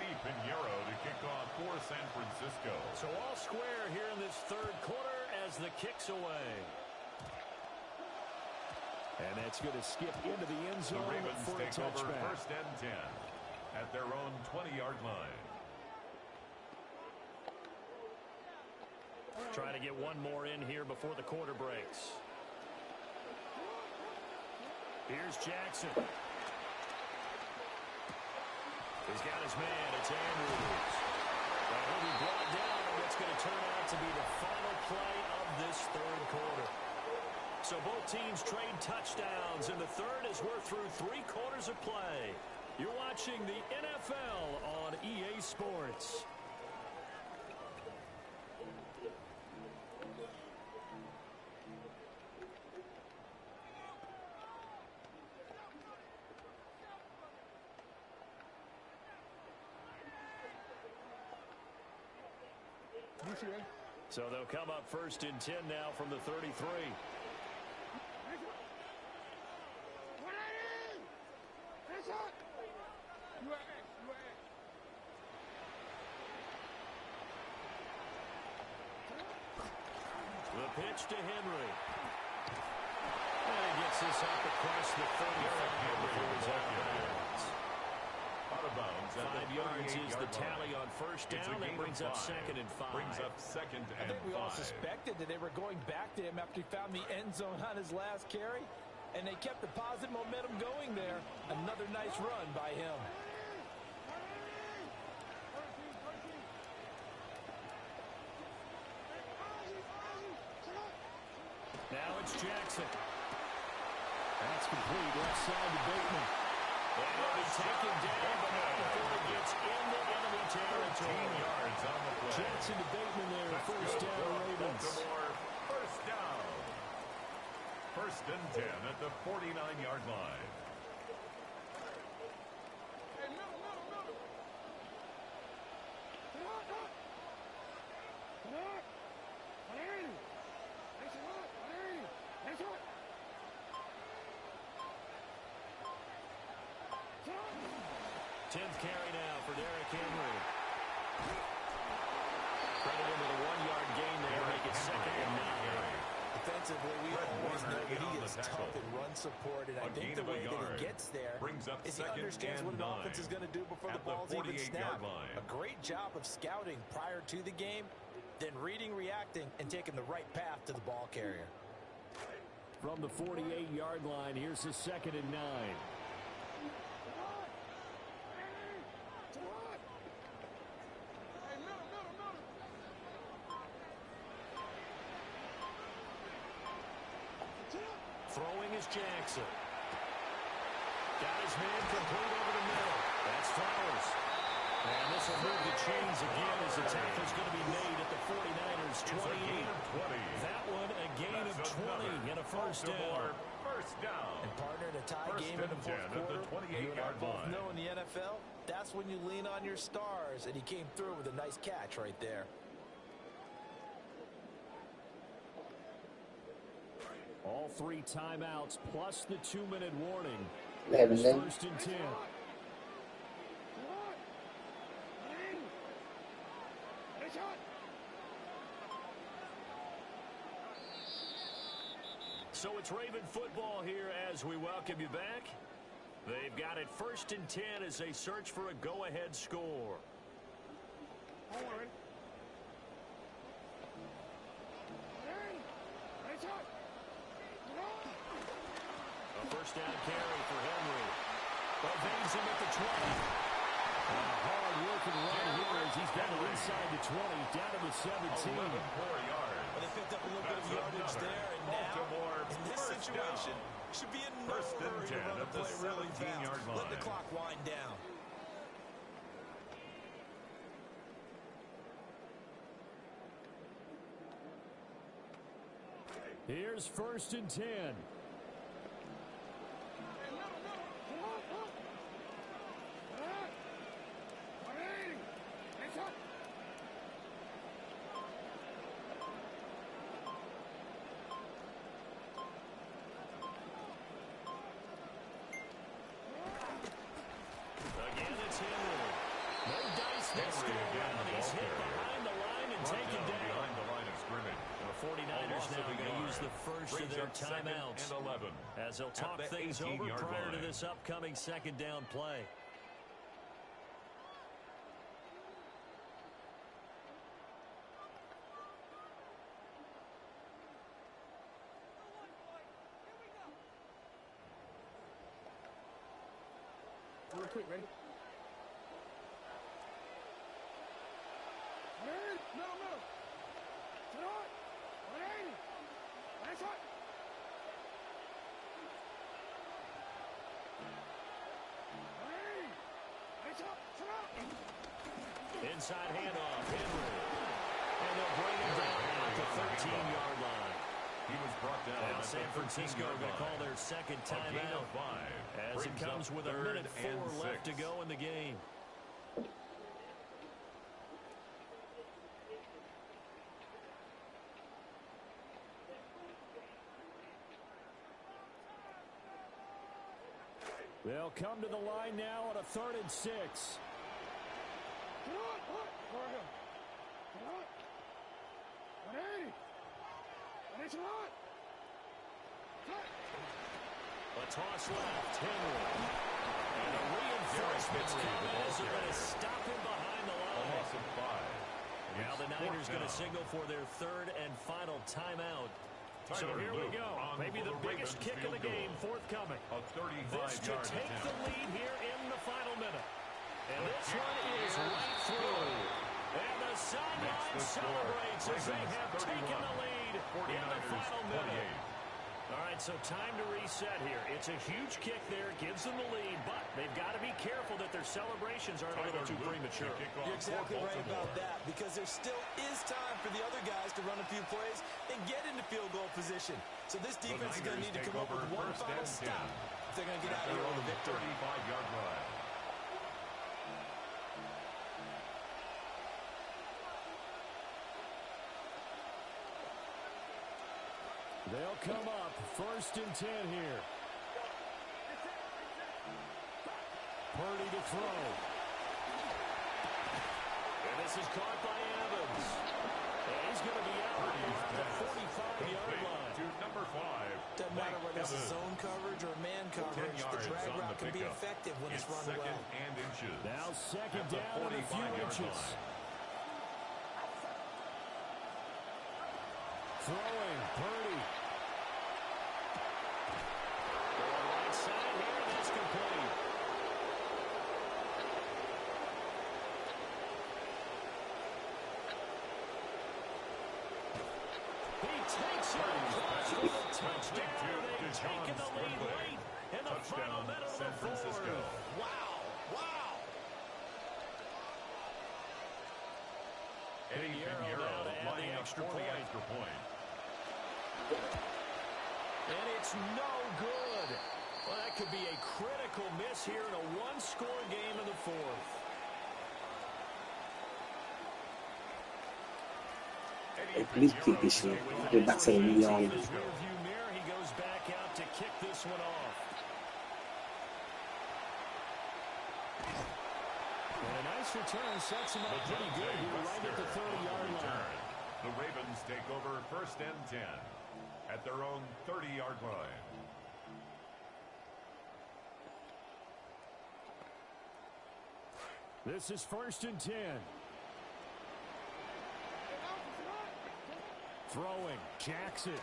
So all square here in this third quarter as the kick's away. And that's going to skip into the end zone for a touchback. First and 10 at their own 20-yard line. Trying to get one more in here before the quarter breaks. Here's Jackson. He's got his man. It's Andrews. And he'll be brought down on what's going to turn out to be the final play of this third quarter. So both teams trade touchdowns, and the third as we're through 3 quarters of play. You're watching the NFL on EA Sports. So they'll come up first and 10 now from the 33. The pitch to Henry. And he gets this up across the 35 before he's out of bounds. 5 yards is the tally on first down. That brings up 2nd and 5. I think we all suspected that they were going back to him after he found the end zone on his last carry, and they kept the positive momentum going there. Another nice run by him. Now it's Jackson. That's complete. Left side to Bateman. And he'll be taken down, but not before he gets into enemy territory. Yards on the play. Jackson to Bateman there. First down, Ravens. First down. First and 10 at the 49-yard line. 10th carry now for Derrick Henry. Credit him with a 1-yard gain there, make it 2nd and 9. Defensively, we always know that he is tough in run support, and I think the way that he gets there is he understands what an offense is going to do before the ball's even snapped. A great job of scouting prior to the game, then reading, reacting, and taking the right path to the ball carrier. From the 48-yard line, here's the 2nd and 9. Throwing is Jackson. Got his man complete over the middle. That's Flowers. And this will move the chains again as the tackle is going to be made at the 49ers 28. That one a gain of 20 and a first down. And partner, in a tie game in the fourth quarter, you and I both know in the NFL, that's when you lean on your stars, and he came through with a nice catch right there. All 3 timeouts plus the 2-minute warning. It's 1st and 10. So it's Raven football here as we welcome you back. They've got it 1st and 10 as they search for a go-ahead score. A first down carry for Henry. Evades him at the 20. A hard-working run here as he's got it inside the 20, down to the 17. Well, they picked up a little bit of yardage there, and now, in this situation, should be in no hurry to run a play really fast. Let the clock wind down. Here's 1st and 10. Again, it's Henry. No dice this go around. He's hit behind the line and taken down. Behind the line of scrimmage. The 49ers now going to use the first of their timeouts as they'll talk things over prior to this upcoming 2nd down play. Real quick, ready? Middle. To the right. 180. That's right. Inside handoff, Henry. And they'll bring him down at the 13-yard line. He was brought down. And San Francisco are going to call their 2nd timeout as it comes with 1:04 left to go in the game. They'll come to the line now on a 3rd and 6. A toss left, Henry. And the reinforcements come as they're going to stop him behind the line. Now the Niners going to signal for their 3rd and final timeout. So here we go. Maybe the biggest kick of the game forthcoming. This to take the lead here in the final minute. And this one is right through. And the sideline celebrates as they have taken the lead in the final minute. All right, so time to reset here. It's a huge kick there, gives them the lead, but they've got to be careful that their celebrations aren't a little too premature. You're exactly right about that, because there still is time for the other guys to run a few plays and get into field goal position. So this defense is going to need to come up with one final stop if they're going to get out of here with a victory. 35-yard line. They'll come up 1st and 10 here. Purdy to throw. And this is caught by Evans. And he's going to be out at the 45-yard line. To number 5. Doesn't matter whether it's zone coverage or man coverage. The drag route can be effective when it's run well. Second and inches. Now second down and a few inches. Throwing, Purdy. Right side here, and that's complete. He takes it across for the touchdown. They've taken the lead late in the final minute of the fourth. Wow. Wow. Eddie Pinheiro lining up for the extra point. And it's no good. Well, that could be a critical miss here in a one-score game in the fourth. Please keep this shit. Get back to the young. His rearview mirror, he goes back out to kick this one off. And a nice return sets him up pretty good here right at the 30-yard line. The Ravens take over first and 10 at their own 30-yard line. This is first and 10. Throwing, Jackson.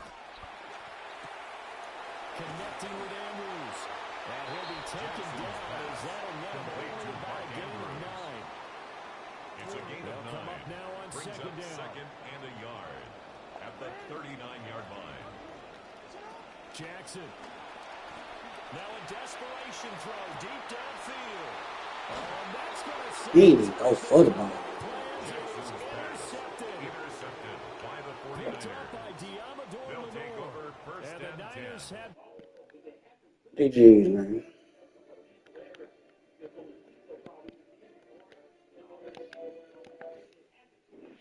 Connecting with Andrews. And he'll be taken down as that'll net him only about a gain of 9. It's a gain of 9. Come up now on Brings second up down. second and a yard at the 39-yard line. Jackson. Now a desperation throw deep downfield. And that's going to set He didn't go for the ball. Intercepted by the 49ers. They'll take over first and 10. GG's, man.